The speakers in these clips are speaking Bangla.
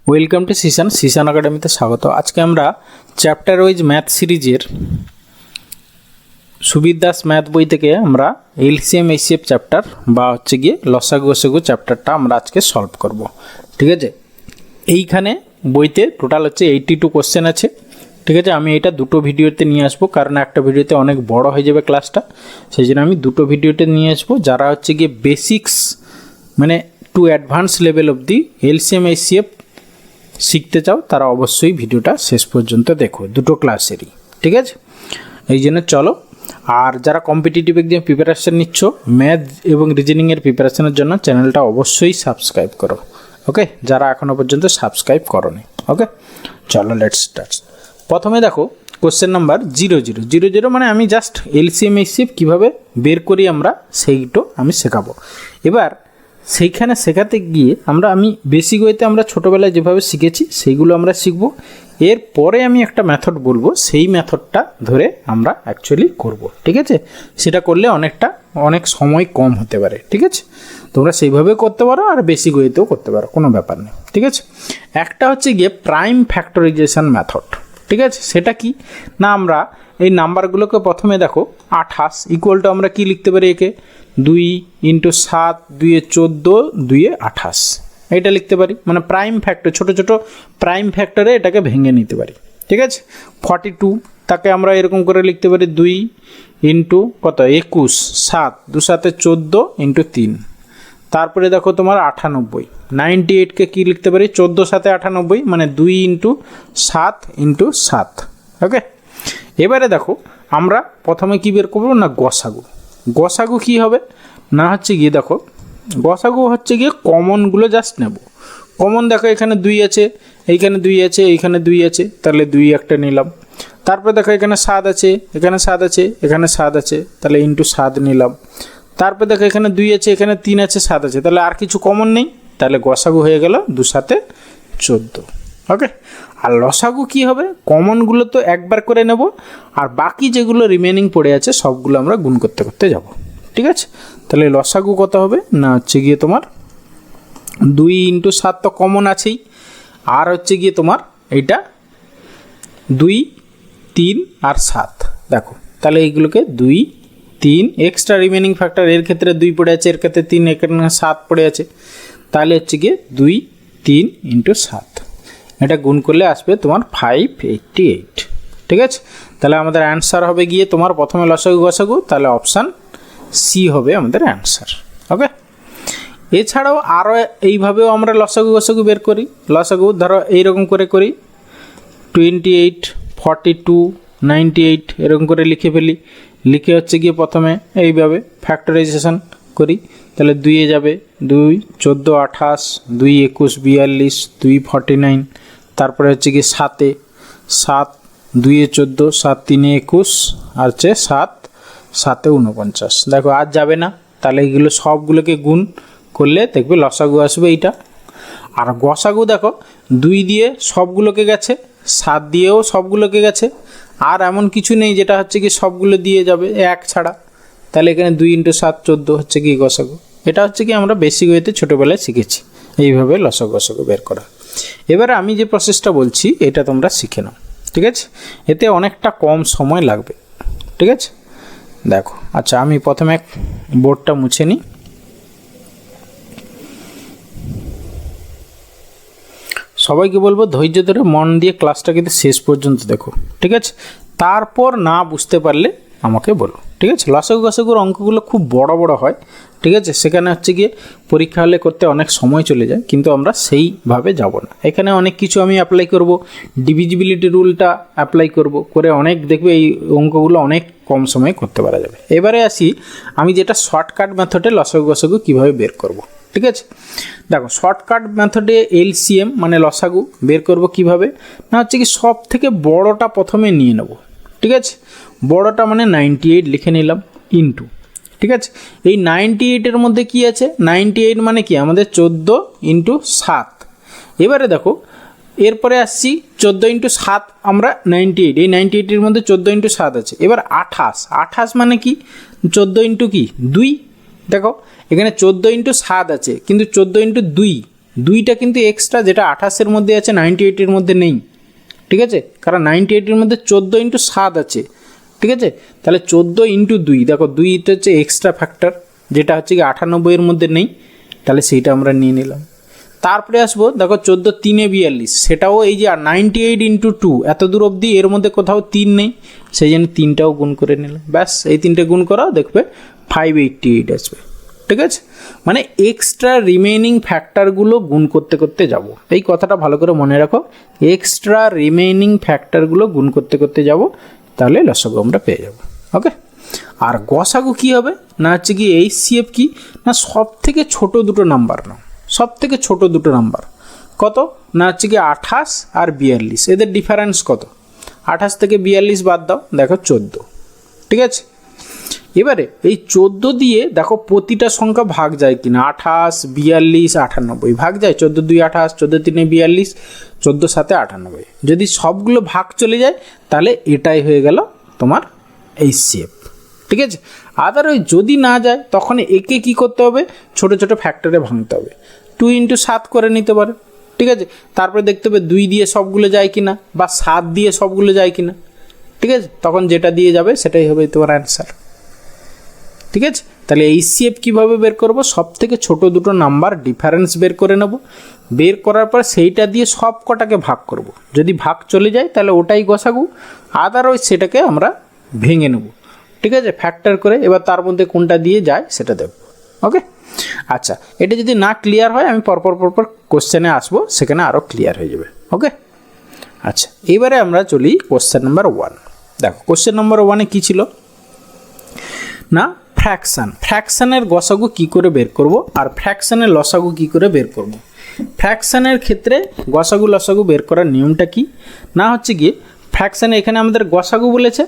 ওয়েলকাম টু সিসান একাডেমিতে স্বাগত। আজকে আমরা চ্যাপ্টার ওয়াইজ ম্যাথ সিরিজের সুবীর দাস ম্যাথ বই থেকে আমরা এলসিএম এইচসিএফ চ্যাপ্টার বা হচ্ছে গিয়ে লসাগু গসাগু চ্যাপ্টারটা আমরা আজকে সলভ করব। ঠিক আছে, এইখানে বইতে টোটাল হচ্ছে 82 কোশ্চেন আছে। ঠিক আছে, আমি এটা দুটো ভিডিওতে নিয়ে আসবো, কারণ একটা ভিডিওতে অনেক বড় হয়ে যাবে ক্লাসটা, সেই জন্য আমি দুটো ভিডিওতে নিয়ে আসবো। যারা হচ্ছে গিয়ে বেসিক্স মানে টু অ্যাডভান্স লেভেল অবধি এলসিএম এইচসিএফ শিখতে চাও তারা অবশ্যই ভিডিওটা শেষ পর্যন্ত দেখো, দুটো ক্লাসেরই। ঠিক আছে, এই জন্য চলো। আর যারা কম্পিটিটিভ এক্সাম প্রিপারেশান নিচ্ছ ম্যাথ এবং রিজনিংয়ের প্রিপারেশানের জন্য চ্যানেলটা অবশ্যই সাবস্ক্রাইব করো। ওকে, যারা এখনও পর্যন্ত সাবস্ক্রাইব করোনি। ওকে, চলো লেটস স্টার্ট। প্রথমে দেখো কোশ্চেন নাম্বার 0000 মানে আমি জাস্ট এলসিএম এইচসিএফ কীভাবে বের করি আমরা সেইটা আমি শেখাবো। এবার সেইখানে শেখাতে গিয়ে আমি বেসিক ওয়েতে আমরা ছোটোবেলায় যেভাবে শিখেছি সেইগুলো আমরা শিখব। এরপরে আমি একটা মেথড বলবো, সেই মেথডটা ধরে আমরা অ্যাকচুয়ালি করব। ঠিক আছে, সেটা করলে অনেক সময় কম হতে পারে। ঠিক আছে, তোমরা সেইভাবে করতে পারো আর বেসিক ওয়েতেও করতে পারো, কোনো ব্যাপার নেই। ঠিক আছে, একটা হচ্ছে গিয়ে প্রাইম ফ্যাক্টরাইজেশন মেথড। ঠিক আছে, সেটা কি না, আমরা এই নাম্বারগুলোকে প্রথমে দেখো 28 ইকুয়াল টু আমরা কি লিখতে পারি, একে 2 × 7 2 × 14 2 × 28 এটা লিখতে পারি। মানে প্রাইম ফ্যাক্টর, ছোট ছোট প্রাইম ফ্যাক্টরে এটাকে ভেঙে নিতে পারি। ঠিক আছে, 42 তাকে আমরা এরকম করে লিখতে পারি 2 × কত 21 7 2 7 14 × 3। তারপরে দেখো তোমার 98 98কে কী লিখতে পারি 14 7 98 মানে 2 × 7 × 7। ওকে, এবারে দেখো আমরা প্রথমে কি বের করবো না গসাগু। গসাগু কী হবে না হচ্ছে গিয়ে দেখো গসাগু হচ্ছে গিয়ে কমনগুলো জাস্ট নেব। কমন দেখো এখানে 2 আছে, এইখানে 2 আছে, এইখানে 2 আছে, তাহলে 2 একটা নিলাম। তারপরে দেখো এখানে 7 আছে, এখানে 7 আছে, এখানে 7 আছে, তাহলে × 7 নিলাম। তারপরে দেখো এখানে 2 আছে, এখানে 3 আছে, 7 আছে, তাহলে আর কিছু কমন নেই, তাহলে গসাগু হয়ে গেল 2 7 14। ওকে, আর লসাগু কি হবে, কমনগুলো তো একবার করে নেব, আর বাকি যেগুলো রিমেনিং পড়ে আছে সবগুলো আমরা গুণ করতে করতে যাব। ঠিক আছে, তাহলে লসাগু কত হবে না হচ্ছে গিয়ে তোমার 2 × 7 তো কমন আছেই, আর হচ্ছে গিয়ে তোমার এইটা 2 3 আর 7 দেখো, তাহলে এইগুলোকে 2 3 এক্সট্রা রিমেনিং ফ্যাক্টর, এর ক্ষেত্রে 2 পড়ে আছে, এর ক্ষেত্রে 3, এখানে 7 পড়ে আছে, তাহলে হচ্ছে গিয়ে 2 3 × 7 এটা গুণ করলে আসবে তোমার 588। ঠিক আছে, তাহলে আমাদের অ্যান্সার হবে গিয়ে তোমার প্রথমে লসাগু গসাগু, তাহলে অপশান সি হবে আমাদের অ্যান্সার। ওকে, এছাড়াও আরও এইভাবেও আমরা লসাগু গসাগু বের করি। লসাগু ধরো এইরকম করে করি 28 42 98 এরকম করে লিখে ফেলি, লিখে হচ্ছে গিয়ে প্রথমে এইভাবে ফ্যাক্টরাইজেশন করি, তাহলে 2 এ যাবে 2 14 28 2 21 42 2 49, তারপরে হচ্ছে গিয়ে 7 7 2 14 7 3 21 আর হচ্ছে 7 7 49। দেখো আর যাবে না, তাহলে এইগুলো সবগুলোকে গুণ করলে দেখবে লসাগু আসবে এইটা। আর গসাগু দেখো 2 দিয়ে সবগুলোকে গেছে, 7 দিয়েও সবগুলোকে গেছে, আর এমন কিছু নেই যেটা হচ্ছে কি সবগুলো দিয়ে যাবে এক ছাড়া, তাহলে এখানে 2 × 7 14 হচ্ছে কি গসাগু। এটা হচ্ছে কি আমরা বেসিক ওয়েতে ছোটোবেলায় শিখেছি এইভাবে লসাগু গসাগু বের করা। এবারে আমি যে প্রসেসটা বলছি এটা তোমরা শিখে নাও। ঠিক আছে, এতে অনেকটা কম সময় লাগবে। ঠিক আছে, দেখো আচ্ছা আমি প্রথমে বোর্ডটা মুছে নিই। সবাইকে বলবো ধৈর্য ধরে মন দিয়ে ক্লাসটা কিন্তু শেষ পর্যন্ত দেখো। ঠিক আছে, তারপর না বুঝতে পারলে আমাকে বলো। ঠিক আছে, লসাগু গসাগুর অঙ্কগুলো খুব বড় বড় হয়। ঠিক আছে, সেখানে হচ্ছে গিয়ে পরীক্ষা হলে করতে অনেক সময় চলে যায়, কিন্তু আমরা সেইভাবে যাব না। এখানে অনেক কিছু আমি অ্যাপ্লাই করব, ডিভিজিবিলিটি রুলটা অ্যাপ্লাই করব, করে অনেক দেখবে এই অঙ্কগুলো অনেক কম সময়ে করতে পারা যাবে। এবারে আসি আমি যেটা শর্টকাট মেথডে লসাগু গসাগু কীভাবে বের করব। ঠিক আছে, দেখো শর্টকাট মেথডে এলসিএম মানে লসাগু বের করব কিভাবে না হচ্ছে কি সব থেকে বড়টা প্রথমে নিয়ে নেব। ঠিক আছে, বড়টা মানে 98 লিখে নিলাম ইন্টু। ঠিক আছে, এই 98-এর মধ্যে কি আছে 98 মানে কি আমাদের 14 × 7। এবারে দেখো এরপরে আসছি 14 × 7 আমরা 98, এই 98-এর মধ্যে 14 × 7 আছে। এবার 28 মানে কি 14 × কি 2। দেখো এখানে 14 × 7 আছে, কিন্তু 14 × 2 2টা কিন্তু এক্সট্রা, যেটা 28-এর মধ্যে আছে 98-এর মধ্যে নেই, ঠিক আছে, কারণ 98-এর মধ্যে 14 × 7 আছে, ঠিক আছে, তাহলে 14 × 2, দেখো 2টা হচ্ছে এক্সট্রা ফ্যাক্টর, যেটা হচ্ছে কি 98-এর মধ্যে নেই, তাহলে সেইটা আমরা নিয়ে নিলাম। তারপরে আসবো, দেখো 14 × 3 = 42, সেটাও এই যে 98 × 2 এত দূর অবধি এর মধ্যে কোথাও 3 নেই, সেই জন্য 3টাও গুণ করে নিলাম, ব্যাস এই 3টে গুণ করা দেখবে 588 আসবে, ঠিক আছে। মানে এক্সট্রা রিমেইনিং ফ্যাক্টরগুলো গুণ করতে করতে যাব, এই কথাটা ভালো করে মনে রাখো, এক্সট্রা রিমেইনিং ফ্যাক্টরগুলো গুণ করতে করতে যাব, তাহলে লসাগু আমরা পেয়ে যাব। ওকে, আর গসাগু কী হবে না, হচ্ছে কি HCF কি না, সব থেকে ছোটো দুটো নাম্বার নাও, সব থেকে ছোটো দুটো নাম্বার কত না, হচ্ছে কি 28 আর 42, এদের ডিফারেন্স কত, 28 থেকে 42 বাদ দাও, দেখো 14, ঠিক আছে। এবারে এই 14 দিয়ে দেখো প্রতিটা সংখ্যা ভাগ যায় কিনা, 28, 42, 98 ভাগ যায়, 14 × 2 = 28, 14 × 3 = 42, 14 × 7 = 98, যদি সবগুলো ভাগ চলে যায় তাহলে এটাই হয়ে গেল তোমার HCF, ঠিক আছে। আদার ওই যদি না যায় তখন একে কি করতে হবে, ছোট ছোট ফ্যাক্টরে ভাঙতে হবে, 2 × 7 করে নিতে পারে, ঠিক আছে। তারপরে দেখতে হবে 2 দিয়ে সবগুলো যায় কিনা, বা 7 দিয়ে সবগুলো যায় কিনা, ঠিক আছে, তখন যেটা দিয়ে যাবে সেটাই হবে তোমার অ্যান্সার, ঠিক আছে। তাহলে HCF কীভাবে বের করব, সব থেকে ছোটো দুটো নাম্বার ডিফারেন্স বের করে নেব, বের করার পর সেইটা দিয়ে সব কটাকে ভাগ করব, যদি ভাগ চলে যায় তাহলে ওটাই গসাগু, আদারওয়াইজ সেটাকে আমরা ভেঙে নেব, ঠিক আছে, ফ্যাক্টর করে, এবার তার মধ্যে কোনটা দিয়ে যায় সেটা দেব। ওকে, আচ্ছা, এটা যদি না ক্লিয়ার হয় আমি পরপর কোশ্চেনে আসবো, সেখানে আরও ক্লিয়ার হয়ে যাবে। ওকে, আচ্ছা, এবারে আমরা চলি কোশ্চেন নাম্বার 1। দেখো কোশ্চেন নাম্বার 1-এ কী ছিল না, ফ্র্যাকশানের গসাগু কি করে বের করব, আর ফ্র্যাকশানের লসাগু কি করে বের করব। ফ্র্যাকশানের ক্ষেত্রে গসাগু লসাগু বের করার নিয়মটা কি না, হচ্ছে গিয়ে ফ্র্যাকশানে এখানে আমাদের গসাগু বলেছে,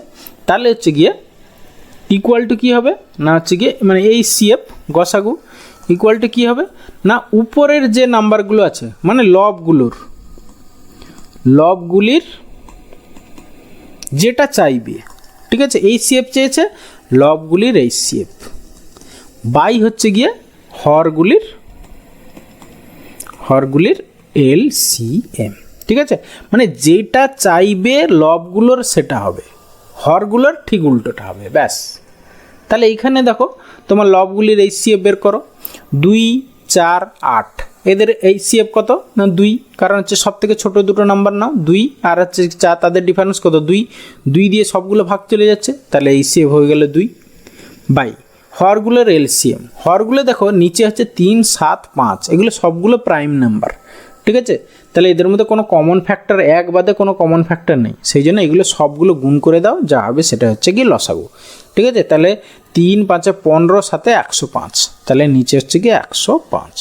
তাহলে হচ্ছে গিয়ে ইকুয়াল টু কী হবে না, হচ্ছে গিয়ে মানে HCF গসাগু ইকুয়াল টু কী হবে না, উপরের যে নাম্বারগুলো আছে মানে লবগুলির যেটা চাইবে, ঠিক আছে, HCF চেয়েছে, লবগুলির HCF বাই হচ্ছে গিয়ে হরগুলির LCM, ঠিক আছে, মানে যেটা চাইবে লবগুলোর সেটা হবে, হরগুলোর ঠিক উল্টোটা হবে, ব্যাস। তাহলে এইখানে দেখো তোমার লবগুলির HCF বের করো, 2, 4, 8, এদের HCF কত না 2, কারণ হচ্ছে সব থেকে ছোটো দুটো নাম্বার নাও, 2 আর হচ্ছে 4, তাদের ডিফারেন্স কত 2 দিয়ে সবগুলো ভাগ চলে যাচ্ছে, তাহলে HCF হয়ে গেল 2 বাই হরগুলোর LCM, হরগুলো দেখো নিচে হচ্ছে 3, 7, 5, এগুলো সবগুলো প্রাইম নাম্বার, ঠিক আছে, তাহলে এদের মধ্যে কোনো কমন ফ্যাক্টর, এক বাদে কোনো কমন ফ্যাক্টর নেই, সেই জন্য এগুলো সবগুলো গুণ করে দাও, যা হবে সেটা হচ্ছে কি লসাগু, ঠিক আছে। তাহলে 3, 5, 15, 7, 105, তাহলে নিচে হচ্ছে কি 105,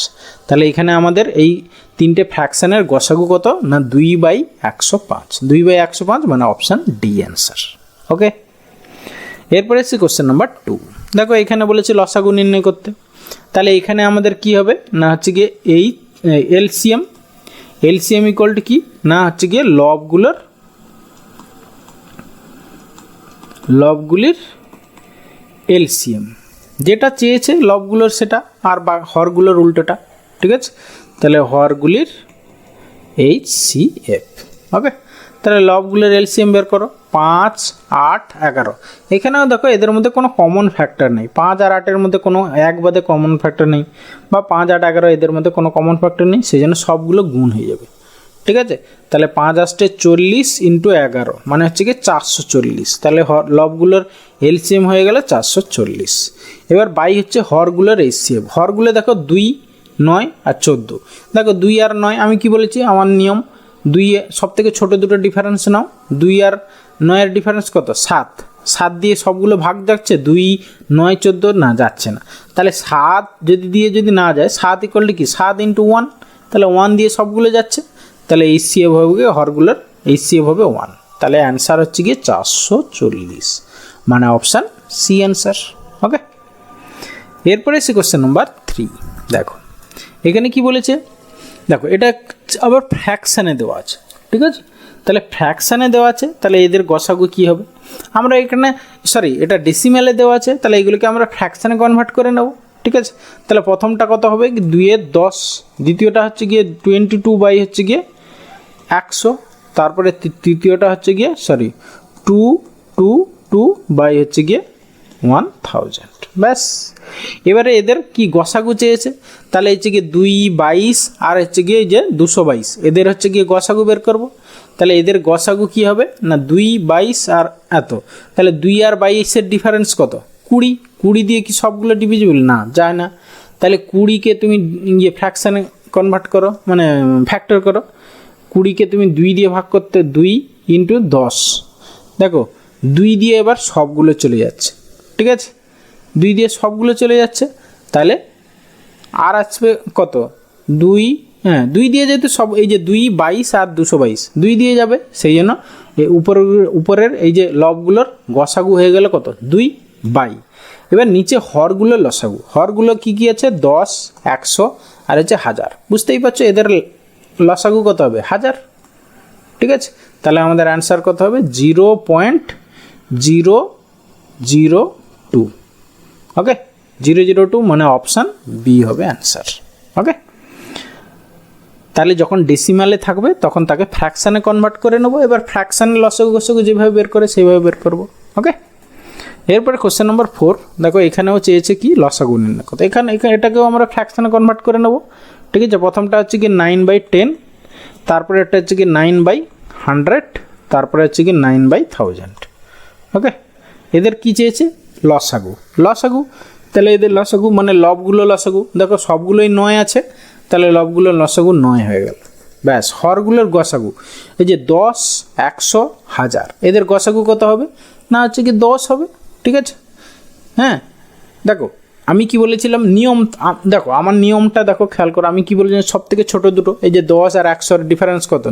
তাহলে এখানে আমাদের এই তিনটে ফ্র্যাকশানের গসাগু কত না 2/105, 2/105 মানে অপশান ডি অ্যান্সার। ওকে, এরপরে এসেছি কোশ্চেন নাম্বার 2। দেখো এখানে বলেছে লসাগু নির্ণয় করতে, তাহলে এখানে আমাদের কি হবে না, হচ্ছে গিয়ে এই LCM ইকুয়াল টু কি না, হচ্ছে গিয়ে লবগুলির LCM, যেটা চেয়েছে লবগুলোর সেটা, আর বা হরগুলোর উল্টোটা, ঠিক আছে, তাহলে হরগুলির HCF। ওকে, তাহলে লবগুলোর LCM বের করো, 5, 8, 11, এখানেও দেখো এদের মধ্যে কোনো কমন ফ্যাক্টর নেই, 5 আর 8-এর মধ্যে কোনো এক বাদে কমন ফ্যাক্টর নেই, বা 5, 8, 11 এদের মধ্যে কোনো কমন ফ্যাক্টর নেই, সেই জন্য সবগুলো গুণ হয়ে যাবে, ঠিক আছে। তাহলে 5 আসছে 40 × 11 মানে হচ্ছে কি 440, তাহলে লবগুলোর LCM হয়ে গেল 440। এবার বাই হচ্ছে হরগুলোর HCF, হরগুলো দেখো 2, 9 আর 14, দেখো 2 আর 9, আমি কি বলেছি আমার নিয়ম, 2 সব থেকে ছোটো দুটো ডিফারেন্স নাও, 2 আর 9-এর ডিফারেন্স কত 7 দিয়ে সবগুলো ভাগ যাচ্ছে, 2, 9, 14 না যাচ্ছে না, তাহলে 7 যদি না যায়, 7 ইকুয়াল টু কি 7 × 1, তাহলে 1 দিয়ে সবগুলো যাচ্ছে, তাহলে HCF হবে হরগুলোর HCF হবে 1, তাহলে অ্যান্সার হচ্ছে গিয়ে 440, মানে অপশান সি অ্যান্সার। ওকে, এরপরে এসে কোশ্চেন নাম্বার 3। দেখো এখানে কি বলেছে, দেখো এটা আবার ফ্র্যাকশানে দেওয়া আছে, ঠিক আছে, তাহলে ফ্র্যাকশানে দেওয়া আছে, তাহলে এদের গসাগু কী হবে, আমরা এখানে এটা ডেসিমেলে দেওয়া আছে, তাহলে এগুলোকে আমরা ফ্র্যাকশানে কনভার্ট করে নেব, ঠিক আছে, তাহলে প্রথমটা কত হবে 2 এর 10, দ্বিতীয়টা হচ্ছে গিয়ে 22 বাই হচ্ছে গিয়ে 100, তারপরে তৃতীয়টা হচ্ছে গিয়ে 222 বাই হচ্ছে গিয়ে 1000। ব্যাস, এবারে এদের কি গসাগু চেয়েছে, তাহলে হচ্ছে গিয়ে 222 আর হচ্ছে গিয়ে এই যে 222, এদের হচ্ছে গিয়ে গসাগু বের করব। তাহলে এদের গসাগু কি হবে না 222 আর এত, তাহলে 2 আর 22-এর ডিফারেন্স কত 20, 20 দিয়ে কি সবগুলো ডিভিজিবল না, যায় না। তাহলে 20কে তুমি ইয়ে ফ্র্যাকশানে কনভার্ট করো, মানে ফ্যাক্টর করো। 20কে তুমি 2 দিয়ে ভাগ করতে 2 × 10, দেখো 2 দিয়ে এবার সবগুলো চলে যাচ্ছে, ঠিক আছে, 2 দিয়ে সবগুলো চলে যাচ্ছে। তাহলে আর আসবে কত 2, হ্যাঁ 2 দিয়ে যেহেতু সব, এই যে 222 আর 222 2 দিয়ে যাবে, সেই জন্য এই উপরের এই যে লবগুলোর গসাগু হয়ে গেল কত 2 এবার নিচে হরগুলোর লসাগু, হরগুলো কি কি আছে 10, 100 আর হচ্ছে 1000, বুঝতেই পারছো এদের লসাগু কত হবে 1000, ঠিক আছে। তাহলে আমাদের অ্যান্সার কত হবে 0.002, ওকে 002 মানে অপশান বি হবে অ্যান্সার, ওকে। তাহলে যখন ডেসিমালে থাকবে তখন তাকে ফ্র্যাকশানে কনভার্ট করে নেবো। এবার ফ্র্যাকশানে লসাগু গসাগু যেভাবে বের করে সেইভাবে বের করবো, ওকে। এরপরে কোশ্চেন নম্বর 4, দেখো এখানেও চেয়েছে কি লসাগু নির্ণয় করতে, এখানে এটাকেও আমরা ফ্র্যাকশানে কনভার্ট করে নেবো, ঠিক আছে। প্রথমটা হচ্ছে কি 9/10, তারপরে একটা হচ্ছে কি 9/100, তারপরে হচ্ছে কি 9/1000, ওকে। এদের কি চেয়েছে লসাগু, তাহলে এদের লসাগু মানে লবগুলো লসাগু, দেখো সবগুলোই 9 আছে, তাহলে লবগুলোর লসাগু 9 হয়ে গেল। ব্যাস, হরগুলোর গসাগু এই যে 10, 100, 1000, এদের গসাগু কত হবে না হচ্ছে কি 10 হবে, ঠিক আছে। হ্যাঁ দেখো আমি কি বলেছিলাম নিয়ম, দেখো আমার নিয়মটা দেখো খেয়াল করো, আমি কি বলেছিলাম সব থেকে ছোটো দুটো, এই যে 10 আর 100-এর ডিফারেন্স কত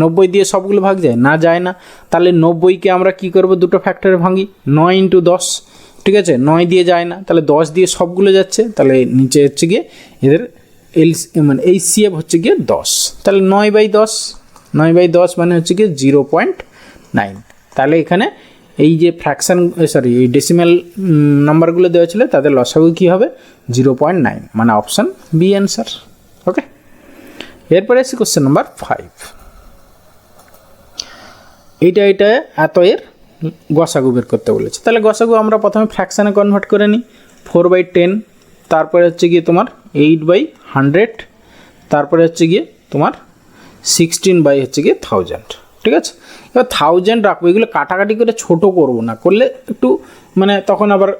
90 দিয়ে সবগুলো ভাগ যায় না, যায় না। তাহলে 90কে আমরা কি করব দুটো ফ্যাক্টরে ভাঙি, 9 × 10, ঠিক আছে, 9 দিয়ে যায় না, তাহলে 10 দিয়ে সবগুলো যাচ্ছে, তাহলে নিচে হচ্ছে গিয়ে এদের মানে HCF হচ্ছে গিয়ে 10, তাহলে 9/10 মানে হচ্ছে গিয়ে 0.9। তাহলে এখানে এই যে ফ্র্যাকশান এই ডেসিমাল নাম্বারগুলো দেওয়া ছিল তাদের লসাগু কী হবে 0.9, মানে অপশান বি অ্যান্সার, ওকে। এরপরে আসছি কোশ্চেন নাম্বার 5, এইটা এত এর গসাগু বের করতে বলেছে। তাহলে গসাগু আমরা প্রথমে ফ্র্যাকশানে কনভার্ট করে নিই, 4/10, তারপরে হচ্ছে গিয়ে তোমার 8/100, তারপরে হচ্ছে গিয়ে তোমার 16 হচ্ছে গিয়ে 1000, ঠিক আছে। এবার 1000 রাখবো, এগুলো কাটাকাটি করে ছোট করব না, করলে একটু মানে তখন আবার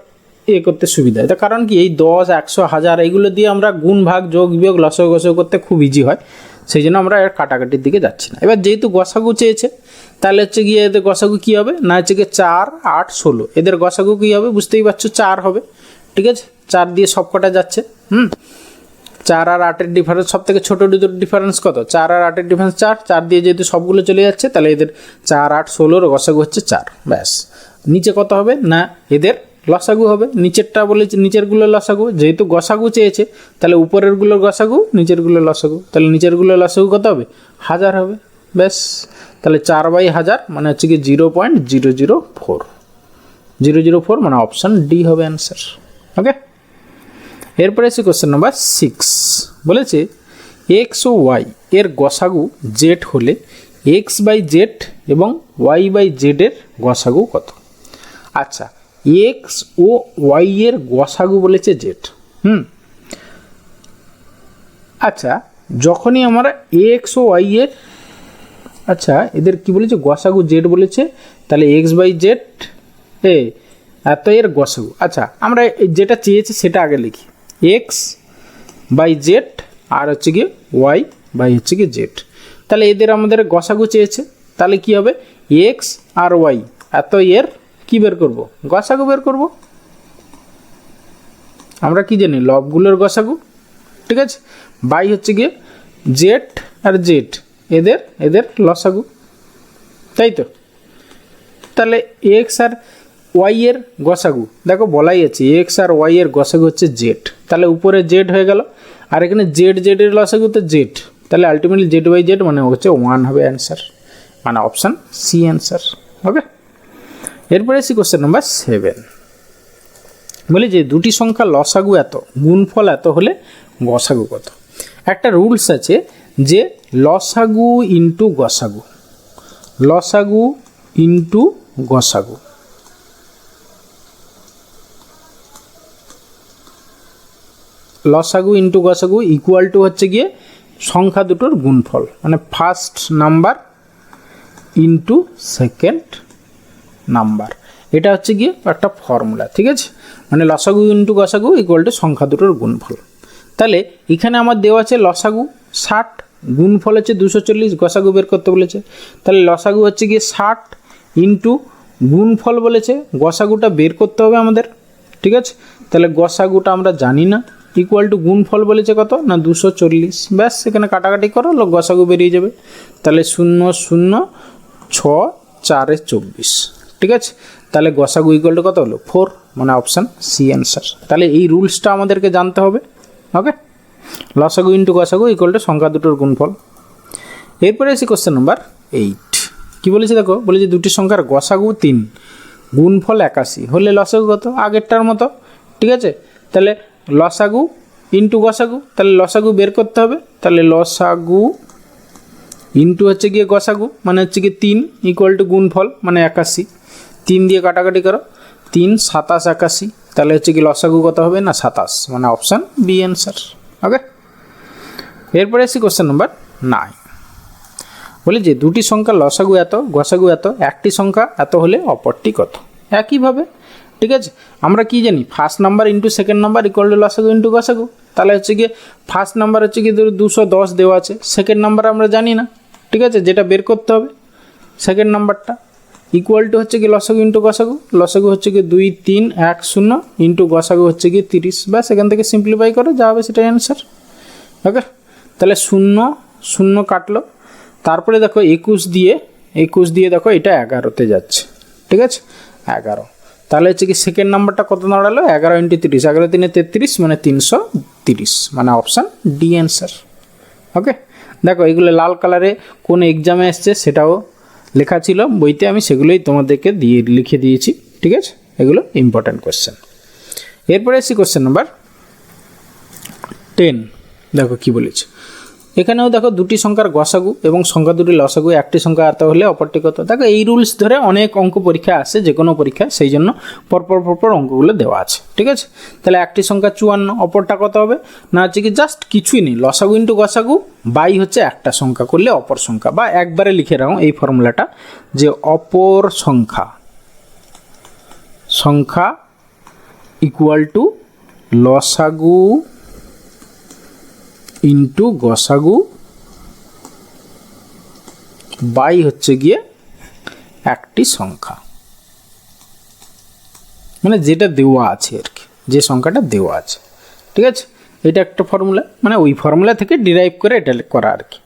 করতে সুবিধা হয়। তার কারণ কি এই 10, 100, 1000 এইগুলো দিয়ে আমরা গুণ ভাগ যোগ বিয়োগ লসাগু গসাগু করতে খুব ইজি হয়, সেই জন্য আমরা এর কাটাকাটির দিকে যাচ্ছি না। এবার যেহেতু গসাগু চেয়েছে তাহলে হচ্ছে গিয়ে এদের গসাগু কী হবে না হচ্ছে গিয়ে 4, 8, 16, এদের গসাগু কী হবে বুঝতেই পারছো 4 হবে, ঠিক আছে। 4 দিয়ে সব কটা যাচ্ছে, 4 আর 8-এর ডিফারেন্স সব থেকে ছোটো দুটোর ডিফারেন্স কত 4 আর 8-এর ডিফারেন্স 4 দিয়ে যেহেতু সবগুলো চলে যাচ্ছে তাহলে এদের 4, 8, 16-র গসাগু হচ্ছে 4, ব্যাস। নিচে কত হবে না এদের লসাগু হবে, নিচেরটা বলেছে নিচেরগুলোর লসাগু, যেহেতু গসাগু চেয়েছে তাহলে উপরেরগুলোর গসাগু নিচেরগুলোর লসাগু, তাহলে নিচেরগুলোর লসাগু কত হবে 1000 হবে, ব্যাস। তাহলে 4/1000 মানে হচ্ছে কি 0.004 মানে অপশান ডি হবে অ্যান্সার, ওকে। এরপরে আছে কোশ্চেন নাম্বার 6, বলেছে এক্স ও ওয়াই এর গসাগু জেড হলে x/z এবং y/z এর গসাগু কত। আচ্ছা, এক্স ও ওয়াই এর গসাগু বলেছে জেড, আচ্ছা যখনই আমরা এক্স ও ওয়াই এর, আচ্ছা এদের কি বলেছে গসাগু জেড বলেছে, তাহলে x/z এত এর গসাগু, আচ্ছা আমরা যেটা চেয়েছি সেটা আগে লিখি, x/z আর হচ্ছে গিয়ে y/ হচ্ছে গিয়ে z, তাহলে এদের আমাদের গসাগু চেয়েছে, তাহলে কি হবে x আর y এত এর কি বের করব গসাগু বের করব। আমরা কি জানি লবগুলোর গসাগু, ঠিক আছে, বাই হচ্ছে গিয়ে z আর z এদের লসাগু, তাই তো। তাহলে x আর y এর গসাগু দেখো বলাই আছে x আর y এর গসাগু হচ্ছে z, তাহলে উপরে z হয়ে গেল, আর এখানে z এর লসাগু তো z, তাহলে আলটিমেটলি z/z মানে হচ্ছে 1 হবে অ্যান্সার, মানে অপশান সি অ্যান্সার, ওকে। এরপরে আসি কোশ্চেন নাম্বার 7, বলি যে দুটি সংখ্যা লসাগু এত, গুণফল এত হলে গসাগু কত। একটা রুলস আছে যে লসাগু ইন্টু গসাগু, লসাগু ইন্টু গসাগু, লসাগু ইন্টু গসাগু ইকুয়াল টু হচ্ছে গিয়ে সংখ্যা দুটোর গুণফল, মানে first number into second number. এটা হচ্ছে গিয়ে একটা ফর্মুলা, ঠিক আছে। মানে লসাগু ইন্টু গসাগু ইকুয়াল টু সংখ্যা দুটোর গুণফল। তাহলে এখানে আমার দেওয়া আছে লসাগু 60, গুণফল হচ্ছে 240, গসাগু বের করতে বলেছে। তাহলে লসাগু হচ্ছে গিয়ে 60 ইন্টু গুণফল বলেছে, গসাগুটা বের করতে হবে আমাদের, ঠিক আছে। তাহলে গসাগুটা আমরা জানি না, ইকুয়াল টু গুণফল বলেছে কত না 240, ব্যাস এখানে কাটাকাটি করো, গসাগু বেরিয়ে যাবে। তাহলে 0 0 6 4 24, ঠিক আছে। তাহলে গসাগু ইকুয়াল টু কত হলো 4, মানে অপশান সি অ্যান্সার। তাহলে এই রুলসটা আমাদেরকে জানতে হবে, ওকে। লসাগু ইন্টু গসাগু ইকুয়াল টু সংখ্যা দুটোর গুণফল। এরপরে আসি কোশ্চেন নাম্বার 8। কী বলেছে দেখো, বলেছে দুটি সংখ্যার গসাগু 3, গুণফল 81 হলে লসাগু কত, আগেরটার মতো, ঠিক আছে। তাহলে লসাগু ইন্টু গসাগু, তাহলে লসাগু বের করতে হবে। তাহলে লসাগু ইন্টু হচ্ছে গিয়ে গসাগু, মানে হচ্ছে গিয়ে 3 ইকুয়াল টু গুণফল মানে 81, 3 দিয়ে কাটাকাটি করো, 3 27 81, তাহলে হচ্ছে কি লসাগু কত হবে না 27, মানে অপশান বি অ্যান্সার, ওকে। এরপরে আসি কোশ্চেন নাম্বার 9। বলি যে দুটি সংখ্যা লসাগু এত, গসাগু এত, একটি সংখ্যা এত হলে অপরটি কত। একইভাবে, ঠিক আছে, আমরা কি জানি first number into second number equal to লসাগু ইন্টু গসাগু। তাহলে হচ্ছে গিয়ে ফার্স্ট নাম্বার হচ্ছে কি 210 দেওয়া আছে, সেকেন্ড নাম্বার আমরা জানি না, ঠিক আছে, যেটা বের করতে হবে সেকেন্ড নাম্বারটা ইকুয়াল টু হচ্ছে কি লসাগু ইন্টু গসাগু। লসাগু হচ্ছে কি 2 3 1 0 ইন্টু গসাগু হচ্ছে কি 30, ব্যাস এখান থেকে সিম্পলিফাই করো, যা হবে সেটাই অ্যান্সার, ওকে। তাহলে 0 0 কাটলো, তারপরে দেখো 21 দিয়ে দেখো এটা 11তে যাচ্ছে, ঠিক আছে 11। তাহলে হচ্ছে কি সেকেন্ড নাম্বারটা কত দাঁড়ালো 11 ইন্টু 30, 11 3 33, মানে 330, মানে অপশান ডি অ্যান্সার, ওকে। দেখো এগুলো লাল কালারে কোন এক্সামে এসছে সেটাও লেখা ছিল বইতে, আমি সেগুলোই তোমাদেরকে লিখে দিয়েছি, ঠিক আছে। এগুলো ইম্পর্ট্যান্ট কোয়েশ্চেন। এরপরে আসি কোয়েশ্চেন নাম্বার 10। দেখো কি বলেছে, এখানেও দেখো দুটি সংখ্যার গসাগু এবং সংখ্যা দুটি লসাগু, একটি সংখ্যা এত হলে অপরটি কত। দেখো এই রুলস ধরে অনেক অঙ্ক পরীক্ষা আসে, যে কোনো পরীক্ষা, সেই জন্য পরপর অঙ্কগুলো দেওয়া আছে, ঠিক আছে। তাহলে একটি সংখ্যা 54, অপরটা কত হবে না হচ্ছে কি জাস্ট কিছুই নেই, লসাগু ইন্টু গসাগু বাই হচ্ছে একটা সংখ্যা করলে অপর সংখ্যা, বা একবারে লিখে রাখো এই ফর্মুলাটা যে অপর সংখ্যা ইকুয়াল টু লসাগু ইন্টু গসাগু বাই হচ্ছে গিয়ে একটি সংখ্যা, মানে যেটা দেওয়া আছে আর কি, যে সংখ্যাটা দেওয়া আছে, ঠিক আছে। এটা একটা ফর্মুলা, মানে ওই ফর্মুলা থেকে ডিরাইভ করে এটা করা আর কি,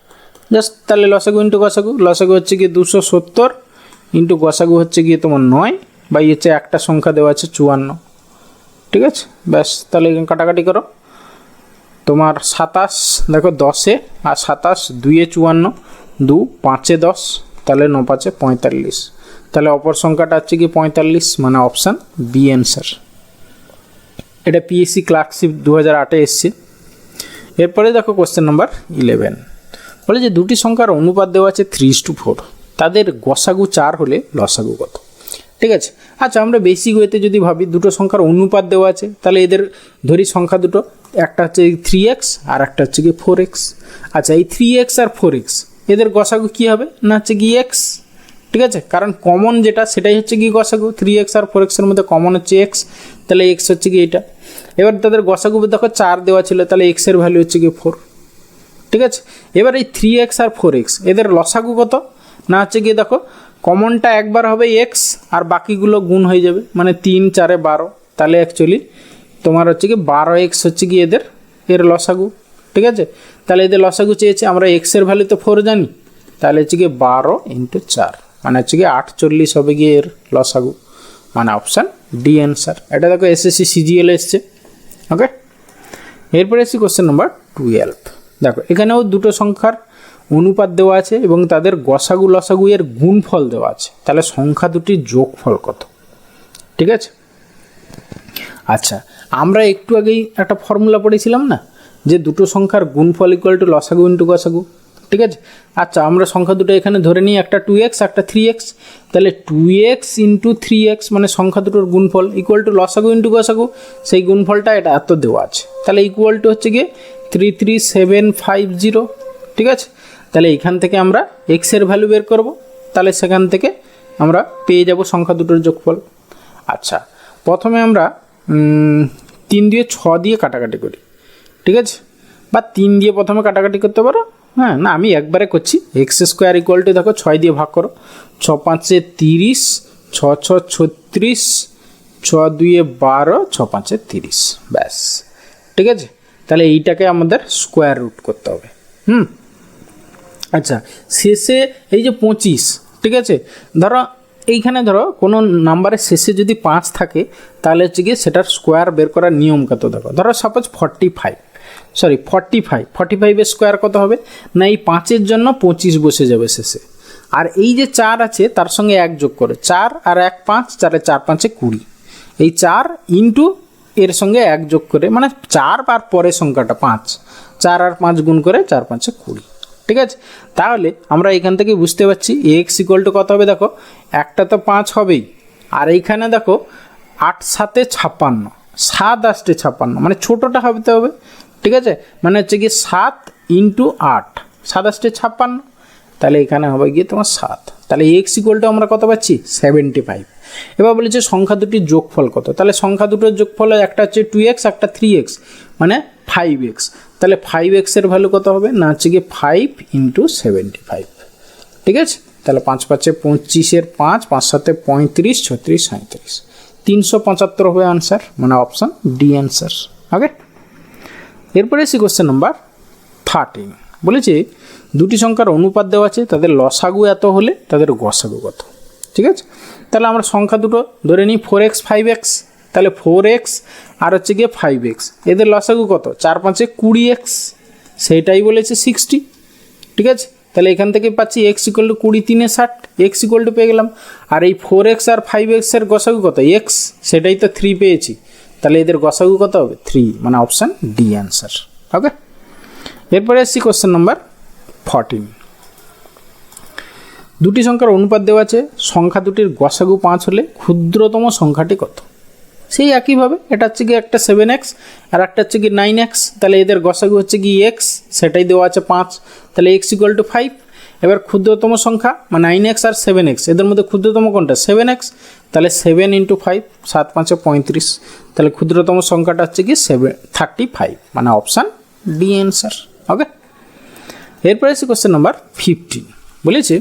জাস্ট। তাহলে লসাগু ইন্টু গসাগু, লসাগু হচ্ছে গিয়ে 270 ইন্টু গসাগু হচ্ছে গিয়ে তোমার 9 বাই হচ্ছে একটা সংখ্যা দেওয়া আছে 54, ঠিক আছে, ব্যাস। তাহলে এখানে কাটাকাটি করো, তোমার 27 দেখো 10 আর 27 2 54, 2 5 10, তাহলে 9 5 45, তাহলে অপর সংখ্যাটা হচ্ছে কি 45, মানে অপশান বি অ্যান্সার। এটা পিএসসি ক্লার্কশিপ 2008-এ এসছে। এরপরে দেখো কোশ্চেন নাম্বার 11, বলে যে দুটি সংখ্যার অনুপাত দেওয়া আছে 3:4, তাদের গসাগু 4 হলে লসাগু কত, ঠিক আছে। আচ্ছা আমরা বেসিক ওয়েতে যদি ভাবি, দুটো সংখ্যার অনুপাত দেওয়া আছে, তাহলে এদের ধরি সংখ্যা দুটো, একটা হচ্ছে 3x আর একটা হচ্ছে কি 4x। আচ্ছা এই 3x আর 4x এদের গসাগু কী হবে না হচ্ছে কি x, ঠিক আছে, কারণ কমন যেটা সেটাই হচ্ছে কি গসাগু, 3x আর 4x এর মধ্যে কমন হচ্ছে x, তাহলে x হচ্ছে কি এটা। এবার তাদের গসাগু দেখো 4 দেওয়া ছিল, তাহলে x এর ভ্যালু হচ্ছে কি 4, ঠিক আছে। এবার এই 3x আর 4x এদের লসাগু কত না হচ্ছে কি দেখো, কমনটা একবার হবে x আর বাকিগুলো গুণ হয়ে যাবে, মানে 3 4 12, তাহলে অ্যাকচুয়ালি তোমার হচ্ছে কি 12x হচ্ছে কি এর লসাগু, ঠিক আছে। তাহলে এদের লসাগু চেয়েছে, আমরা x এর ভ্যালু তো 4 জানি, তাহলে হচ্ছে কি 12 × 4, মানে হচ্ছে কি 48 হবে গিয়ে এর লসাগু, মানে অপশান ডি অ্যান্সার। এটা দেখো এসএসসি সিজিএল এসছে, ওকে। এরপরে এসছি কোশ্চেন নাম্বার 12। দেখো এখানেও দুটো সংখ্যার অনুপাত দেওয়া আছে এবং তাদের গসাগু লসাগু এর গুণফল দেওয়া আছে, তাহলে সংখ্যা দুটির যোগফল কত, ঠিক আছে। আচ্ছা, আমরা একটু আগেই একটা ফর্মুলা পড়েছিলাম না, যে দুটো সংখ্যার গুণফল ইকুয়াল টু লসাগু ইন্টু গসাগু, ঠিক আছে? আচ্ছা, আমরা সংখ্যা দুটো এখানে ধরে নিই, একটা 2x একটা 3x, তাহলে 2x ইন্টু 3x মানে সংখ্যা দুটোর গুণফল ইকুয়াল টু লসাগু ইন্টু গসাগু, সেই গুণফলটা এটা এত দেওয়া আছে, তাহলে ইকুয়াল টু হচ্ছে গিয়ে 33750, ঠিক আছে? তাহলে এখান থেকে আমরা x এর ভ্যালু বের করব, তাহলে সেখান থেকে আমরা পেয়ে যাব সংখ্যা দুটোর যোগফল। আচ্ছা, প্রথমে আমরা 3 দিয়ে 6 দিয়ে কাটাকাটি করি, ঠিক আছে? বা 3 দিয়ে প্রথমে কাটাকাটি করতে পারো, হ্যাঁ, না আমি একবারে করছি। এক্স স্কোয়ার ইকুয়াল টু দেখো 6 দিয়ে ভাগ করো, 6 5 30, 6 6 36, 6 2 12, 6 5 30, ব্যাস, ঠিক আছে? তাহলে এইটাকে আমাদের স্কোয়ার রুট করতে হবে। আচ্ছা, শেষে এই যে 25, ঠিক আছে, ধরো এইখানে ধরো কোনো নাম্বারের শেষে যদি 5 থাকে, তাহলে হচ্ছে গিয়ে সেটার স্কোয়ার বের করার নিয়ম কত দেখো। ধরো সাপোজ 45 স্কোয়ার কত হবে না, এই 5-এর জন্য 25 বসে যাবে শেষে, আর এই যে 4 আছে তার সঙ্গে 1 যোগ করে, 4 আর 1 5, 4 4 5 20, এই 4 ইন্টু এর সঙ্গে 1 যোগ করে, মানে 4 আর পরের সংখ্যাটা 5, 4 আর 5 গুণ করে 4 5 20, ঠিক আছে? তাহলে আমরা এখান থেকে বুঝতে পারছি এক্স ইকুয়াল টু কত হবে, দেখো একটা তো 5 হবেই, আর এইখানে দেখো 8 7 56, 7 8 56, মানে ছোটোটা হতে হবে, ঠিক আছে? মানে হচ্ছে গিয়ে 7 ইন্টু 8, 7 8 56, তাহলে এখানে হবে গিয়ে তোমার 7, তাহলে এক্স ইকুয়াল টু আমরা কত পাচ্ছি 75। এবার বলেছে সংখ্যা দুটির যোগফল কত, তাহলে সংখ্যা দুটোর যোগফল একটা হচ্ছে 2x একটা 3x মানে 5x, তাহলে 5x এর ভ্যালু কত হবে না হচ্ছে গিয়ে 5 ইন্টু 75, ঠিক আছে? তাহলে 5 5 25 5, 5 7 35, 36 37, 375 হবে আনসার, মানে অপশান ডি অ্যান্সার। ওকে, এরপরে এসে কোশ্চেন নাম্বার 13, বলেছে দুটি সংখ্যার অনুপাত দেওয়া আছে, তাদের লসাগু এত হলে তাদের গসাগু কত, ঠিক আছে? তাহলে আমরা সংখ্যা দুটো ধরে নিই 4x 5x, তাহলে 4x আর হচ্ছে গিয়ে 5x, এদের লসাগু কত, 4 5 20x, সেইটাই বলেছে 60, ঠিক আছে? তাহলে এখান থেকে পাচ্ছি x equal to 20 3 60, x equal to পেয়ে গেলাম, আর এই 4x আর 5x এর গসাগু কত এক্স, সেটাই তো 3 পেয়েছি, তাহলে এদের গসাগু কত হবে 3, মানে অপশান ডি অ্যান্সার। ওকে, এরপরে আসছি কোশ্চেন নাম্বার 14, দুটি সংখ্যার অনুপাত দেওয়া আছে, সংখ্যা দুটির গসাগু 5 হলে ক্ষুদ্রতম সংখ্যাটি কত? সেই একইভাবে এটা হচ্ছে কি একটা 7x আর একটা হচ্ছে কি 9x, তাহলে এদের গসাগু হচ্ছে কি x, সেটাই দেওয়া আছে 5, তাহলে x ইকুয়াল টু 5। এবার ক্ষুদ্রতম সংখ্যা মানে 9x আর 7x, এদের মধ্যে ক্ষুদ্রতম কোনটা 7x, তাহলে 7 ইন্টু 5, 7 5 35, তাহলে ক্ষুদ্রতম সংখ্যাটা হচ্ছে কি 35, মানে অপশান ডি অ্যান্সার। ওকে, এরপরে আছে কোশ্চেন নাম্বার 15, বলেছে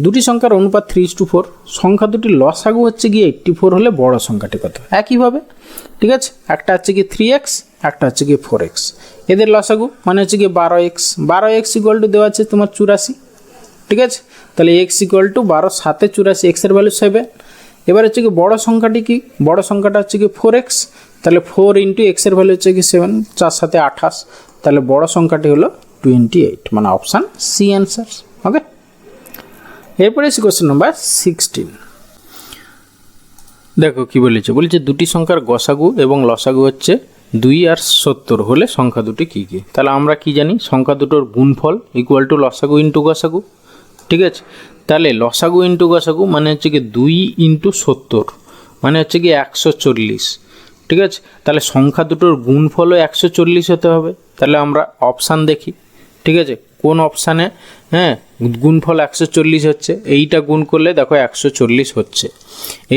দুটি সংখ্যার অনুপাত 3:4, সংখ্যা দুটির লসাগু হচ্ছে গিয়ে 84 হলে বড় সংখ্যাটি কত? একইভাবে, ঠিক আছে, একটা হচ্ছে গিয়ে 3x একটা হচ্ছে গিয়ে 4x, এদের লসাগু মানে হচ্ছে গিয়ে 12x ইকুয়াল টু দেওয়া আছে তোমার 84, ঠিক আছে? তাহলে x ইকুয়াল টু 12 7 84, x এর ভ্যালু 7। এবার হচ্ছে কি বড় সংখ্যাটি কি, বড় সংখ্যাটা হচ্ছে কি 4x, তাহলে 4 ইন্টু x এর ভ্যালু হচ্ছে কি 7, 4 7 28, তাহলে বড় সংখ্যাটি হলো 28, মানে অপশান সি অ্যান্সার। ওকে, এরপরে এসে কোশ্চেন নাম্বার 16, দেখো কি বলেছে, দুটি সংখ্যার গসাগু এবং লসাগু হচ্ছে 2 আর 70 হলে সংখ্যা দুটি কী কী? তাহলে আমরা কি জানি, সংখ্যা দুটোর গুণফল ইকুয়াল টু লসাগু ইন্টু গসাগু, ঠিক আছে? তাহলে লসাগু ইন্টু গসাগু মানে হচ্ছে কি 2 ইন্টু 70 মানে হচ্ছে কি 140, ঠিক আছে? তাহলে সংখ্যা দুটোর গুণফলও 140 হতে হবে, তাহলে আমরা অপশান দেখি, ঠিক আছে? কোন অপশানে হ্যাঁ গুণফল 140 হচ্ছে, এইটা গুণ করলে দেখো 140 হচ্ছে,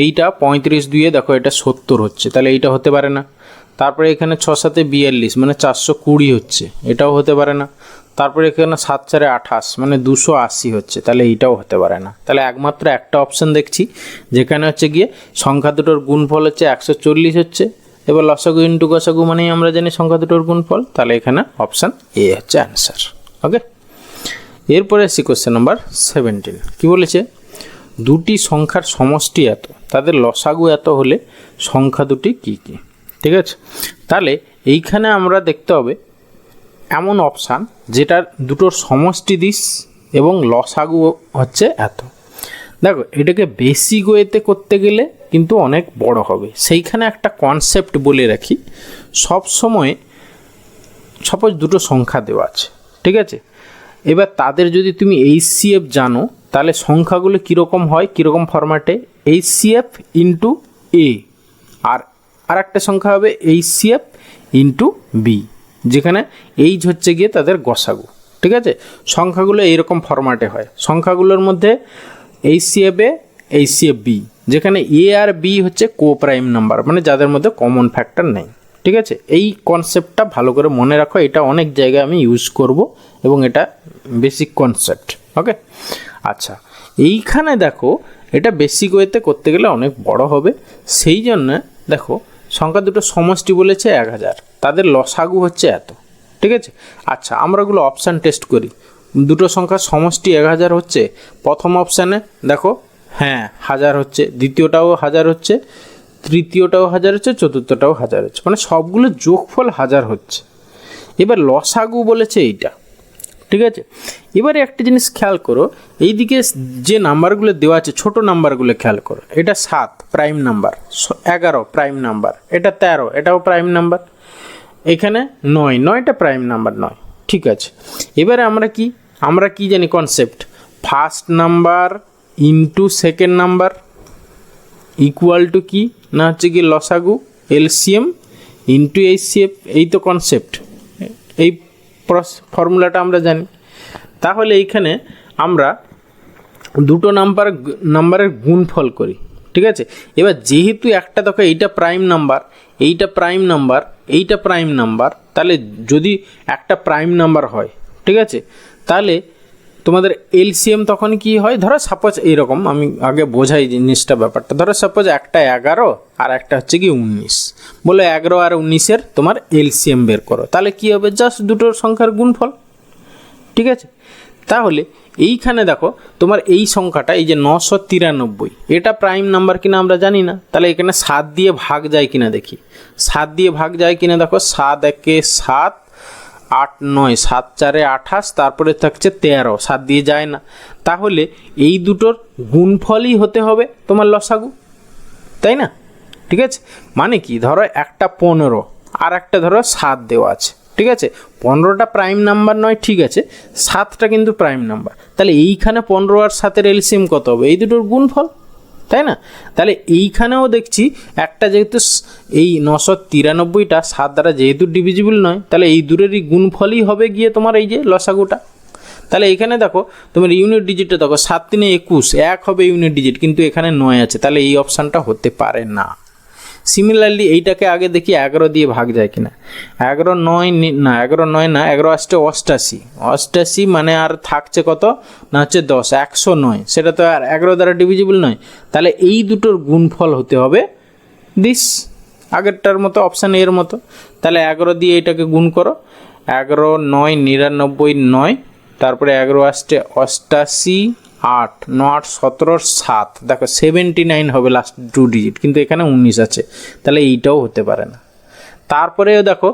এইটা 35 দিয়ে দেখো এটা 70 হচ্ছে, তাহলে এইটা হতে পারে না। তারপরে এখানে 6 7 42 মানে 420 হচ্ছে, এটাও হতে পারে না। তারপরে এখানে 7 4 28 মানে 280 হচ্ছে, তাহলে এইটাও হতে পারে না। তাহলে একমাত্র একটা অপশান দেখছি যেখানে হচ্ছে গিয়ে সংখ্যা দুটোর গুণফল হচ্ছে 140 হচ্ছে, এবার লসাগু ইন্টু গসাগু মানেই আমরা জানি সংখ্যা দুটোর গুণফল, তাহলে এখানে অপশান এ হচ্ছে অ্যান্সার। ওকে, এরপরে আসছি কোশ্চেন নাম্বার 17, কি বলেছে, দুটি সংখ্যার সমষ্টি এত, তাদের লসাগু এত হলে সংখ্যা দুটি কী কী? ঠিক আছে, তাহলে এইখানে আমরা দেখতে হবে এমন অপশান যেটার দুটোর সমষ্টি 20 এবং লসাগু হচ্ছে এত। দেখো এটাকে বেসিক ওয়েতে করতে গেলে কিন্তু অনেক বড় হবে। সেইখানে একটা কনসেপ্ট বলে রাখি, সব সময় সাপোজ দুটো সংখ্যা দেওয়া আছে, ঠিক আছে, এবার তাদের যদি তুমি HCF জানো তাহলে সংখ্যাগুলো কীরকম হয়, কীরকম ফরম্যাটে, HCF ইন্টু এ, আর একটা সংখ্যা হবে HCF ইন্টু বি, যেখানে এইচ হচ্ছে গিয়ে তাদের গসাগু, ঠিক আছে। সংখ্যাগুলো এইরকম ফরম্যাটে হয়। সংখ্যাগুলোর মধ্যে HCF এ, HCF বি, যেখানে এ আর বি হচ্ছে কো প্রাইম নাম্বার, মানে যাদের মধ্যে কমন ফ্যাক্টর নেই, ঠিক আছে। এই কনসেপ্টটা ভালো করে মনে রাখো, এটা অনেক জায়গায় আমি ইউজ করব এবং এটা বেসিক কনসেপ্ট, ওকে। আচ্ছা, এইখানে দেখো এটা বেসিক ওয়েতে করতে গেলে অনেক বড় হবে, সেই জন্য দেখো সংখ্যা দুটো সমষ্টি বলেছে 1000, তাদের লসাগু হচ্ছে এত, ঠিক আছে। আচ্ছা, আমরাগুলো অপশান টেস্ট করি। দুটো সংখ্যার সমষ্টি 1000 হচ্ছে, প্রথম অপশানে দেখো হ্যাঁ 1000 হচ্ছে, দ্বিতীয়টাও 1000 হচ্ছে, তৃতীয়টাও 1000 হচ্ছে, চতুর্থটাও 1000 হচ্ছে, মানে সবগুলো যোগফল 1000 হচ্ছে। এবার লসাগু বলেছে এইটা, ঠিক আছে। এবারে একটা জিনিস খেয়াল করো, এইদিকে যে নাম্বারগুলো দেওয়া আছে ছোট নাম্বারগুলো খেয়াল করো, এটা 7 প্রাইম নাম্বার, 11 প্রাইম নাম্বার, এটা 13 এটাও প্রাইম নাম্বার, এখানে 9 9টা প্রাইম নাম্বার 9, ঠিক আছে। এবারে আমরা কি জানি concept, first number into second number equal to কি না হচ্ছে কি লসাগু, এলসিএম ইন্টু HCF, এই তো কনসেপ্ট, এই ফর্মুলাটা আমরা জানি। তাহলে এইখানে আমরা দুটো নাম্বারের গুণফল করি, ঠিক আছে। এবার যেহেতু একটা দেখো এইটা প্রাইম নাম্বার, এইটা প্রাইম নাম্বার, এইটা প্রাইম নাম্বার, তাহলে যদি একটা প্রাইম নাম্বার হয়, ঠিক আছে, তাহলে তোমাদের এলসিএম তখন কি হয়, ধরো সাপোজ এইরকম, আমি আগে বোঝাই জিনিসটা ব্যাপারটা, ধরো সাপোজ একটা 11 আর একটা হচ্ছে কি 19, বলে 11 আর 19-এর তোমার এলসিএম বের করো, তাহলে কি হবে, জাস্ট দুটোর সংখ্যার গুণফল, ঠিক আছে। তাহলে এইখানে দেখো তোমার এই সংখ্যাটা, এই যে 993, এটা প্রাইম নাম্বার কিনা আমরা জানি না, তাহলে এখানে 7 দিয়ে ভাগ যায় কিনা দেখি, 7 দিয়ে ভাগ যায় কিনা দেখো, 7 একে 7, 8 9, 7 4 28, তারপরে থাকছে 13, 7 দিয়ে যায় না, তাহলে এই দুটোর গুণফলই হতে হবে তোমার লসাগু, তাই না, ঠিক আছে। মানে কি, ধরো একটা 15 আর একটা ধরো 7 দেওয়া আছে, ঠিক আছে, 15টা প্রাইম নাম্বার নয়, ঠিক আছে, 7টা কিন্তু প্রাইম নাম্বার, তাহলে এইখানে 15 আর 7-এর এলসিএম কত হবে, এই দুটোর গুণফল, তাই না। তাহলে এইখানেও দেখছি একটা, যেহেতু এই 993টা 7 দ্বারা যেহেতু ডিভিজিবল নয়, তাহলে এই দুটোরই গুণফলই হবে গিয়ে তোমার এই যে লসাগুটা। তাহলে এখানে দেখো তোমার ইউনিট ডিজিটটা দেখো, 7 3 21, 1 হবে ইউনিট ডিজিট, কিন্তু এখানে 9 আছে, তাহলে এই অপশানটা হতে পারে না। সিমিলারলি এইটাকে আগে দেখি 11 দিয়ে ভাগ যায় কিনা, 11 9 না, 11 9 না, 11 আসছে 88, 88 মানে আর থাকছে কত না হচ্ছে 10, 109, সেটা তো আর 11 দ্বারা ডিভিজিবল নয়, তাহলে এই দুটোর গুণফল হতে হবে দিস, আগেরটার মতো অপশান এর মতো। তাহলে 11 দিয়ে এটাকে গুণ করো, 11 9 99 9, তারপরে 11 আসছে 88, 8 9 8 17 7, দেখো 79 হবে লাস্ট 2 ডিজিট, কিন্তু এখানে 19 আছে, তাহলে এইটাও হতে পারে না। তারপরেও দেখো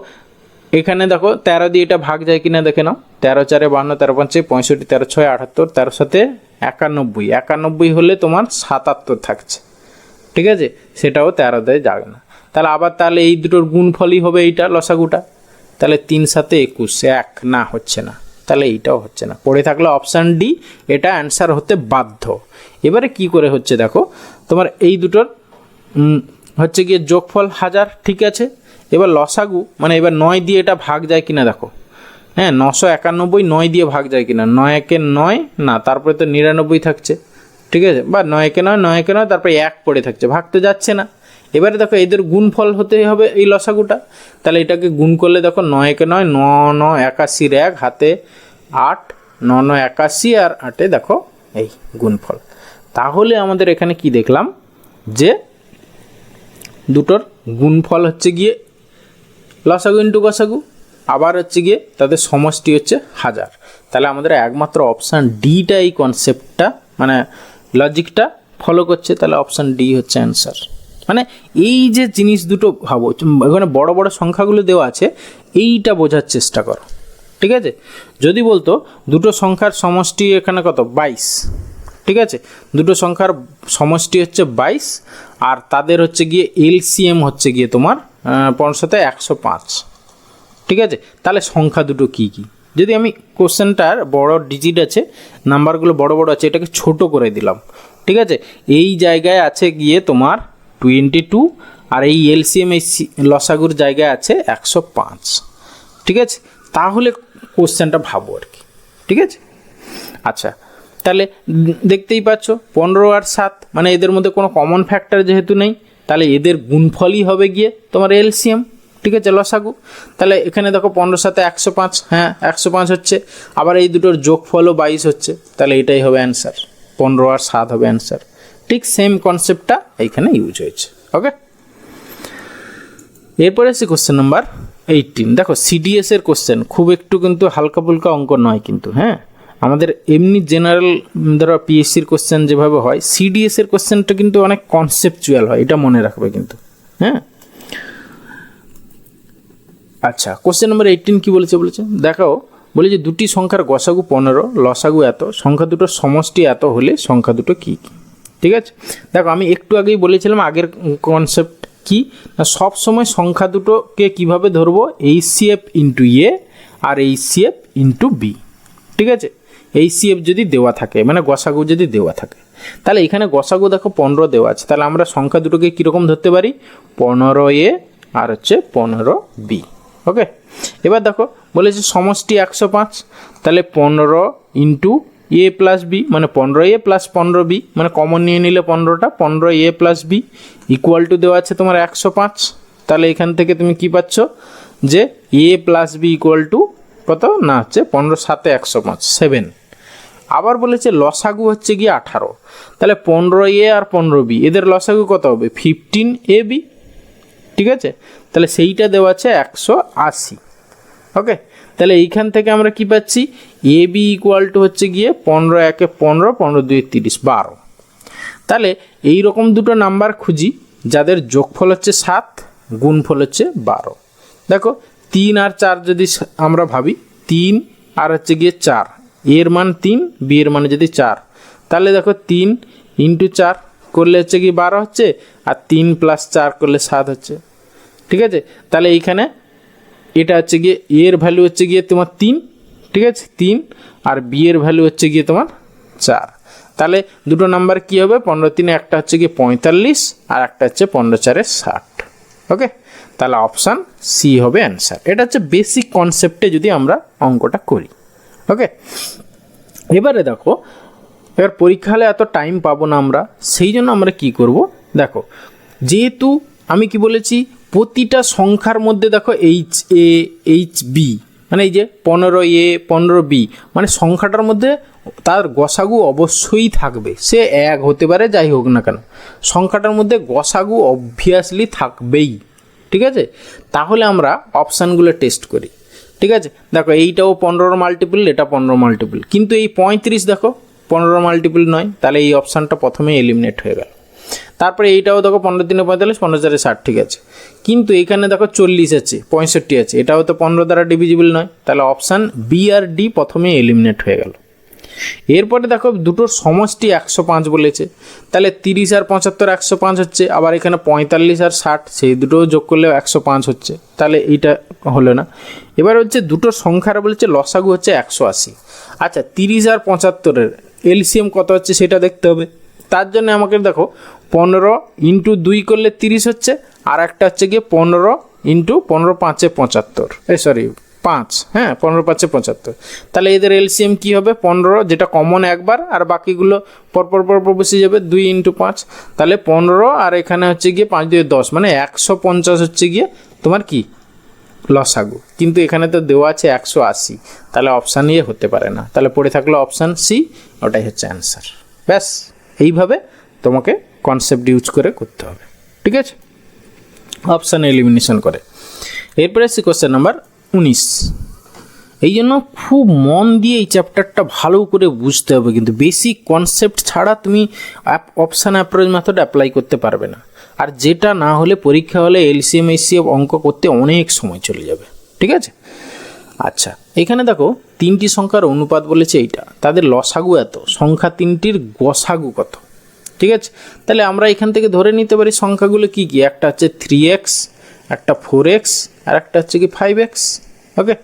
এখানে দেখো 13 দিয়ে এটা ভাগ যায় কিনা দেখে নাও, 13 4 52, 13 5 65, 13 6 78, 13 7 91, 91 হলে তোমার 77 থাকছে, ঠিক আছে, সেটাও 13 দিয়ে যাবে না, তাহলে এই দুটোর গুণফলই হবে এইটা লসাগুটা, তাহলে 3 7 21, 1 না হচ্ছে না, তাহলে এইটাও হচ্ছে না, পড়ে থাকলে অপশান ডি, এটা অ্যান্সার হতে বাধ্য। এবারে কি করে হচ্ছে দেখো, তোমার এই দুটোর হচ্ছে গিয়ে যোগফল 1000, ঠিক আছে। এবার লসাগু মানে এবার 9 দিয়ে এটা ভাগ যায় কিনা দেখো, হ্যাঁ 991 9 দিয়ে ভাগ যায় কিনা, 9 একে 9 না, তারপরে তো 99 থাকছে, ঠিক আছে, বা 9 একে 9 9 একে 9, তারপরে 1 পড়ে থাকছে, ভাগতে যাচ্ছে না। এবারে দেখো এদের গুণফল হতে হবে এই লসাগুটা, তাহলে এটাকে গুণ করলে দেখো 9 একে 9 9 9 81, 1 হাতে 8, 9 9 81 আর 8 দেখো এই গুণফল। তাহলে আমাদের এখানে কি দেখলাম, যে দুটোর গুণফল হচ্ছে গিয়ে লসাগু ইন্টু গসাগু, আবার হচ্ছে গিয়ে তাদের সমষ্টি হচ্ছে 1000। তাহলে আমাদের একমাত্র অপশান ডিটা এই কনসেপ্টটা মানে লজিকটা ফলো করছে, তাহলে অপশান ডি হচ্ছে অ্যান্সার। মানে এই যে জিনিস দুটো ভাবো, এখানে বড় বড় সংখ্যাগুলো দেওয়া আছে, এইটা বোঝার চেষ্টা করো, ঠিক আছে। যদি বলতো দুটো সংখ্যার সমষ্টি এখানে কত 22, ঠিক আছে, দুটো সংখ্যার সমষ্টি হচ্ছে 22 আর তাদের হচ্ছে গিয়ে এলসিএম হচ্ছে গিয়ে তোমার 105, ঠিক আছে। তাহলে সংখ্যা দুটো কি কি, যদি আমি কোশ্চেনটার বড় ডিজিট আছে, নাম্বারগুলো বড় বড় আছে, এটাকে ছোট করে দিলাম, ঠিক আছে। এই জায়গায় আছে গিয়ে তোমার 22 আর এই এলসিএম এই লসাগুর জায়গায় আছে 105, ঠিক আছে। তাহলে কোশ্চেনটা ভাবো আর কি, ঠিক আছে। আচ্ছা, তাহলে দেখতেই পাচ্ছ 15 আর 7 মানে এদের মধ্যে কোনো কমন ফ্যাক্টর যেহেতু নেই, তাহলে এদের গুণফলই হবে গিয়ে তোমার এলসিএম, ঠিক আছে, লসাগু। তাহলে এখানে দেখো 15 সাথে 105, হ্যাঁ 105 হচ্ছে, আবার এই দুটোর যোগফলও 22 হচ্ছে, তাহলে এটাই হবে অ্যান্সার, 15 আর 7 হবে অ্যান্সার। ঠিক সেম কনসেপ্টটা এইখানে ইউজ হয়েছে। ওকে, এরপরে আসি কোশ্চেন নাম্বার 18। দেখো সিডিএস এর কোশ্চেন খুব একটু কিন্তু হালকা ফুলকা অঙ্ক নয় কিন্তু, হ্যাঁ আমাদের এমনি জেনারেল ধরো পিএসসির কোশ্চেন যেভাবে হয়, সিডিএস এর কোশ্চেনটা কিন্তু অনেক কনসেপচুয়াল হয়, এটা মনে রাখবে কিন্তু, হ্যাঁ। আচ্ছা, কোশ্চেন নাম্বার 18 কি বলেছে দেখো, বলে যে দুটি সংখ্যার গসাগু 15, লসাগু এত, সংখ্যা দুটোর সমষ্টি এত হলে সংখ্যা দুটো কী কী, ঠিক আছে। দেখো আমি একটু আগেই বলেছিলাম আগের কনসেপ্ট কি না, সব সময় সংখ্যা দুটোকে কিভাবে ধরবো, এইচসিএফ ইন্টু এ আর এইচসিএফ ইন্টু বি, ঠিক আছে। এইচসিএফ যদি দেওয়া থাকে মানে গসাগু যদি দেওয়া থাকে, তাহলে এখানে গসাগু দেখো 15 দেওয়া আছে, তাহলে আমরা সংখ্যা দুটোকে কীরকম ধরতে পারি, 15a আর হচ্ছে 15b। ওকে, এবার দেখো বলেছে সমষ্টি 105, তাহলে 15 ইন্টু এ প্লাস বি মানে 15a প্লাস 15b, মানে কমন নিয়ে নিলে 15টা, 15a plus B equal to দেওয়া আছে তোমার 105। তাহলে এখান থেকে তুমি কি পাচ্ছ যে এ প্লাস বি ইকুয়াল টু কত না হচ্ছে 15 সাথে 105 7। আবার বলেছে লসাগু হচ্ছে গিয়ে 18, তাহলে 15a আর 15b এদের লসাগু কত হবে 15ab, ঠিক আছে। তাহলে সেইটা দেওয়া আছে 180। ওকে, তাহলে এইখান থেকে আমরা কি পাচ্ছি, এ বি ইকুয়াল টু হচ্ছে গিয়ে 15 একে 15, 15 দুই 30, 12। তাহলে এই রকম দুটো নাম্বার খুঁজি যাদের যোগফল হচ্ছে 7, গুণফল হচ্ছে 12। দেখো 3 আর 4 যদি আমরা ভাবি, 3 আর হচ্ছে গিয়ে 4, এর মান 3, বি এর মানে যদি 4, তাহলে দেখো 3 ইন্টু 4 করলে হচ্ছে কি 12 হচ্ছে, আর 3 প্লাস 4 করলে 7 হচ্ছে, ঠিক আছে। তাহলে এইখানে এটা হচ্ছে গিয়ে এর ভ্যালু হচ্ছে গিয়ে তোমার 3, ঠিক আছে 3, আর বি এর ভ্যালু হচ্ছে গিয়ে তোমার 4। তাহলে দুটো নাম্বার কি হবে, 15 3 একটা হচ্ছে গিয়ে 45 আর একটা হচ্ছে 15 4 60। ওকে, তাহলে অপশান সি হবে অ্যান্সার। এটা হচ্ছে বেসিক কনসেপ্টে যদি আমরা অঙ্কটা করি। ওকে, এবারে দেখো, এবার পরীক্ষা হলে এত টাইম পাবো না আমরা, সেই জন্য আমরা কি করব, দেখো যেহেতু আমি কি বলেছি প্রতিটা সংখ্যার মধ্যে দেখো এইচ এ এইচ বি মানে এই যে 15a 15b মানে সংখ্যাটার মধ্যে তার গসাগু অবশ্যই থাকবে, সে 1 হতে পারে যাই হোক না কেন, সংখ্যাটার মধ্যে গসাগু অবভিয়াসলি থাকবেই, ঠিক আছে। তাহলে আমরা অপশানগুলো টেস্ট করি, ঠিক আছে। দেখো এইটাও 15 মাল্টিপল, এটা 15 মাল্টিপল, কিন্তু এই 35 দেখো 15 মাল্টিপল নয়, তাহলে এই অপশানটা প্রথমে এলিমিনেট হয়ে গেল। তারপরে এইটাও দেখো 15 3 45, 15 4 60, ঠিক আছে, কিন্তু এখানে দেখো 40 আছে 65 আছে, এটাও তো 15 দ্বারা ডিভিজিবল নয়, তাহলে অপশান বি আর ডি প্রথমে এলিমিনেট হয়ে গেল। এরপরে দেখো দুটোর সমষ্টি 105 বলেছে, তাহলে 30 আর 75 105 হচ্ছে, আবার এখানে 45 আর 60 সেই দুটো যোগ করলে 105 হচ্ছে, তাহলে এইটা হলো না। এবার হচ্ছে দুটোর সংখ্যার বলেছে লসাগু হচ্ছে 180। আচ্ছা 30 আর 75-এর এলসিএম কত হচ্ছে সেটা দেখতে হবে, তার জন্য আমাকে দেখো 15 ইন্টু 2 করলে 30 হচ্ছে, আর একটা হচ্ছে গিয়ে 15 ইন্টু 15 5 75, 5, হ্যাঁ 15 5 75, তাহলে এদের এলসিএম কী হবে 15, যেটা কমন একবার আর বাকিগুলো পরপর বসে যাবে 2 ইন্টু 5, তাহলে 15 আর এখানে হচ্ছে গিয়ে 5 2 10 মানে 150 হচ্ছে গিয়ে তোমার কি লসাগু, কিন্তু এখানে তো দেওয়া আছে 180, তাহলে অপশান ইয়ে হতে পারে না, তাহলে পড়ে থাকলো অপশান সি, ওটাই হচ্ছে অ্যান্সার। ব্যাস এইভাবে তোমাকে কনসেপ্ট ইউজ করে করতে হবে, ঠিক আছে, অপশান এলিমিনেশন করে। এরপরে আসছি কোশ্চেন নাম্বার 19। এই জন্য খুব মন দিয়ে এই চ্যাপ্টারটা ভালো করে বুঝতে হবে, কিন্তু বেসিক কনসেপ্ট ছাড়া তুমি অপশান অ্যাপ্রোচ মেথড অ্যাপ্লাই করতে পারবে না, আর যেটা না হলে পরীক্ষা হলে এলসিএম এইচসিএফ অঙ্ক করতে অনেক সময় চলে যাবে, ঠিক আছে। আচ্ছা, এখানে দেখো তিনটি সংখ্যার অনুপাত বলেছে এইটা, তাদের লসাগু এত, সংখ্যা তিনটির গসাগু কত। ঠিক আছে, তাহলে আমরা এখান থেকে ধরে নিতে পারি সংখ্যাগুলো কি কি, একটা হচ্ছে 3x, একটা 4x, আর একটা হচ্ছে কি 5x। ওকে,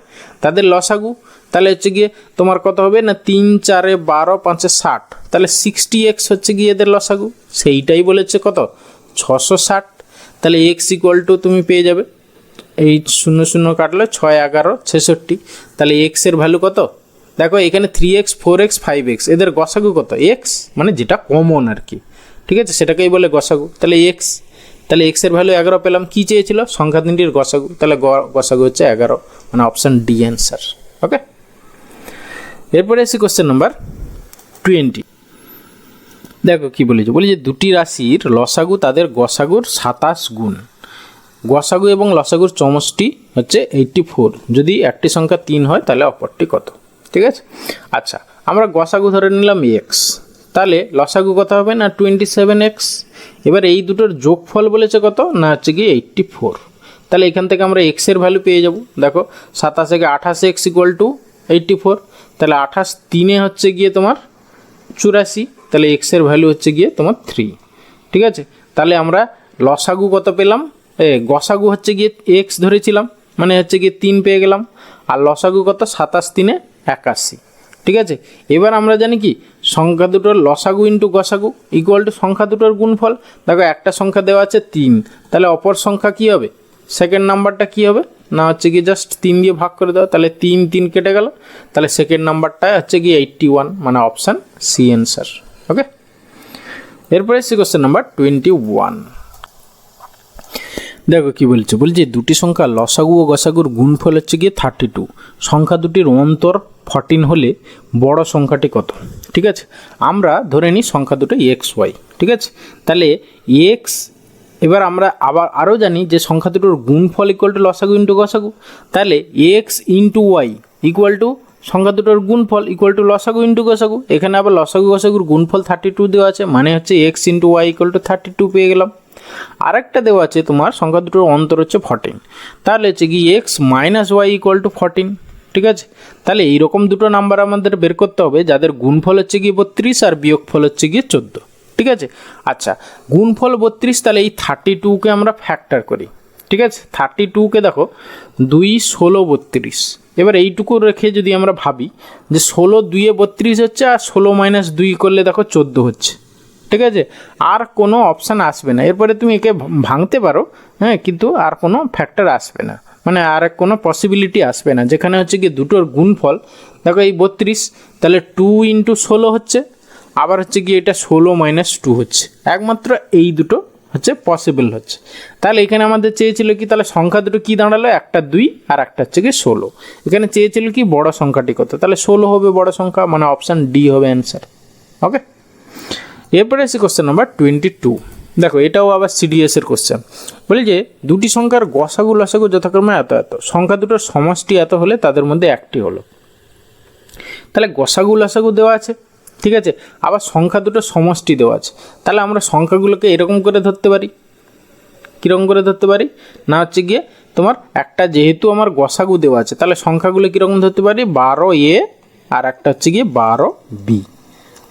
তাদের লসাগু তাহলে হচ্ছে গিয়ে তোমার কত হবে না, 3 4 12 5 60, তাহলে 60x হচ্ছে গিয়ে এদের লসাগু, সেইটাই বলেছে কত 660। তাহলে x ইকুয়াল টু তুমি পেয়ে যাবে, এই 0 0 কাটলে 6 11 66, তাহলে x এর ভ্যালু কত, দেখো এখানে 3x 4x 5x এদের গসাগু কত, x মানে যেটা কমন আর কি। ঠিক আছে, সেটাকেই বলে গসাগু, তাহলে x, তাহলে x এর ভ্যালু 11 পেলাম। কি চেয়েছিল, সংখ্যা তিনটির গসাগু, তাহলে গসাগু হচ্ছে 11, মানে অপশান ডি অ্যান্সার। ওকে, এরপরে আসি কোশ্চেন নাম্বার 20। দেখো কি বলেছে, বলি যে দুটি রাশির লসাগু তাদের গসাগুর 27 গুণ, গসাগু এবং লসাগুর সমষ্টি হচ্ছে 84, যদি একটি সংখ্যা 3 হয় তাহলে অপরটি কত। ঠিক আছে, আচ্ছা আমরা গসাগু ধরে নিলাম x, তাহলে লসাগু কত হবে না 27x। এবার এই দুটোর যোগফল বলেছে কত না হচ্ছে কি 84, তাহলে এখান থেকে আমরা x এর ভ্যালু পেয়ে যাব। দেখো 27 থেকে 28x ইকুয়াল টু 84, তাহলে 28 3 হচ্ছে গিয়ে তোমার 84, তাহলে x এর ভ্যালু হচ্ছে গিয়ে তোমার 3। ঠিক আছে, তাহলে আমরা লসাগু কত পেলাম, গসাগু হচ্ছে গিয়ে x ধরেছিলাম, মানে হচ্ছে গিয়ে 3 পেয়ে গেলাম, আর লসাগু কত 27 3 81। ঠিক আছে, এবার আমরা জানি কি সংখ্যা দুটোর লসাগু ইন্টু গসাগু ইকুয়াল টু সংখ্যা দুটোর গুণফল। দেখো একটা সংখ্যা দেওয়া আছে 3, তাহলে অপর সংখ্যা কি হবে, সেকেন্ড নাম্বারটা কি হবে না হচ্ছে কি জাস্ট 3 দিয়ে ভাগ করে দাও, তাহলে 3 3 কেটে গেল, তাহলে সেকেন্ড নাম্বারটা হচ্ছে কি 81, মানে অপশান সি অ্যান্সার। ওকে, এরপরে এসে কোশ্চেন নাম্বার 21। দেখো কি বলছে, বলছে দুটি সংখ্যা লসাগু ও গসাগুর গুণফল হচ্ছে গিয়ে 32, সংখ্যা দুটির অন্তর 14 হলে বড় সংখ্যাটি কত। ঠিক আছে, আমরা ধরে নিই সংখ্যা দুটো XY। ঠিক আছে, তাহলে x, এবার আমরা আবার আরও জানি যে সংখ্যা দুটোর গুণফল ইকুয়াল টু লসাগু ইন্টু গসাগু, তাহলে x into Y equal to সংখ্যা দুটোর গুণফল ইকুয়াল টু লসাগু ইন্টু গসাগু। এখানে আবার লসাগু গসাগুর গুণফল 32 দেওয়া আছে, মানে হচ্ছে x into Y equal to 32 পেয়ে গেলাম। আরেকটা দেওয়া আছে তোমার সংখ্যা দুটোর অন্তর হচ্ছে 14, তাহলে হচ্ছে কি x minus Y equal to 14। ঠিক আছে, তাহলে এইরকম দুটো নাম্বার আমাদের বের করতে হবে যাদের গুণফল হচ্ছে গিয়ে 32 আর বিয়োগফল হচ্ছে গিয়ে 14। ঠিক আছে, আচ্ছা গুণফল 32, তাহলে এই 32কে আমরা ফ্যাক্টর করি। ঠিক আছে, 32কে দেখো 2 16 32, এবার এইটুকু রেখে যদি আমরা ভাবি যে 16 2 32 হচ্ছে, আর 16 মাইনাস 2 করলে দেখো 14 হচ্ছে। ঠিক আছে, আর কোনো অপশান আসবে না, এরপরে তুমি একে ভাঙতে পারো, হ্যাঁ, কিন্তু আর কোনো ফ্যাক্টর আসবে না, মানে আর কোনো পসিবিলিটি আসবে না, যেখানে হচ্ছে কি দুটোর গুণফল দেখো এই 32, তাহলে 2 ইন্টু 16 হচ্ছে, আবার হচ্ছে কি এটা 16 মাইনাস 2 হচ্ছে, একমাত্র এই দুটো হচ্ছে পসিবল হচ্ছে। তাহলে এখানে আমাদের চেয়েছিল কি, তাহলে সংখ্যা দুটো কি দাঁড়ালো, একটা 2 আর একটা হচ্ছে কি 16। এখানে চেয়েছিল কি বড় সংখ্যাটি কত, তাহলে 16 হবে বড় সংখ্যা, মানে অপশান ডি হবে অ্যান্সার। ওকে, এরপরে এসে কোশ্চেন নাম্বার 22। দেখো এটাও আবার সিডিএসের কোশ্চেন, বলি যে দুটি সংখ্যার গসাগু লসাগু যথাক্রমে এত এত, সংখ্যা দুটোর সমষ্টি এত হলে তাদের মধ্যে একটি হলো। তাহলে গসাগু লসাগু দেওয়া আছে, ঠিক আছে, আবার সংখ্যা দুটোর সমষ্টি দেওয়া আছে, তাহলে আমরা সংখ্যাগুলোকে এরকম করে ধরতে পারি। কীরকম করে ধরতে পারি না হচ্ছে গিয়ে তোমার একটা, যেহেতু আমার গসাগু দেওয়া আছে, তাহলে সংখ্যাগুলো কীরকম ধরতে পারি 12a আর একটা হচ্ছে গিয়ে 12b।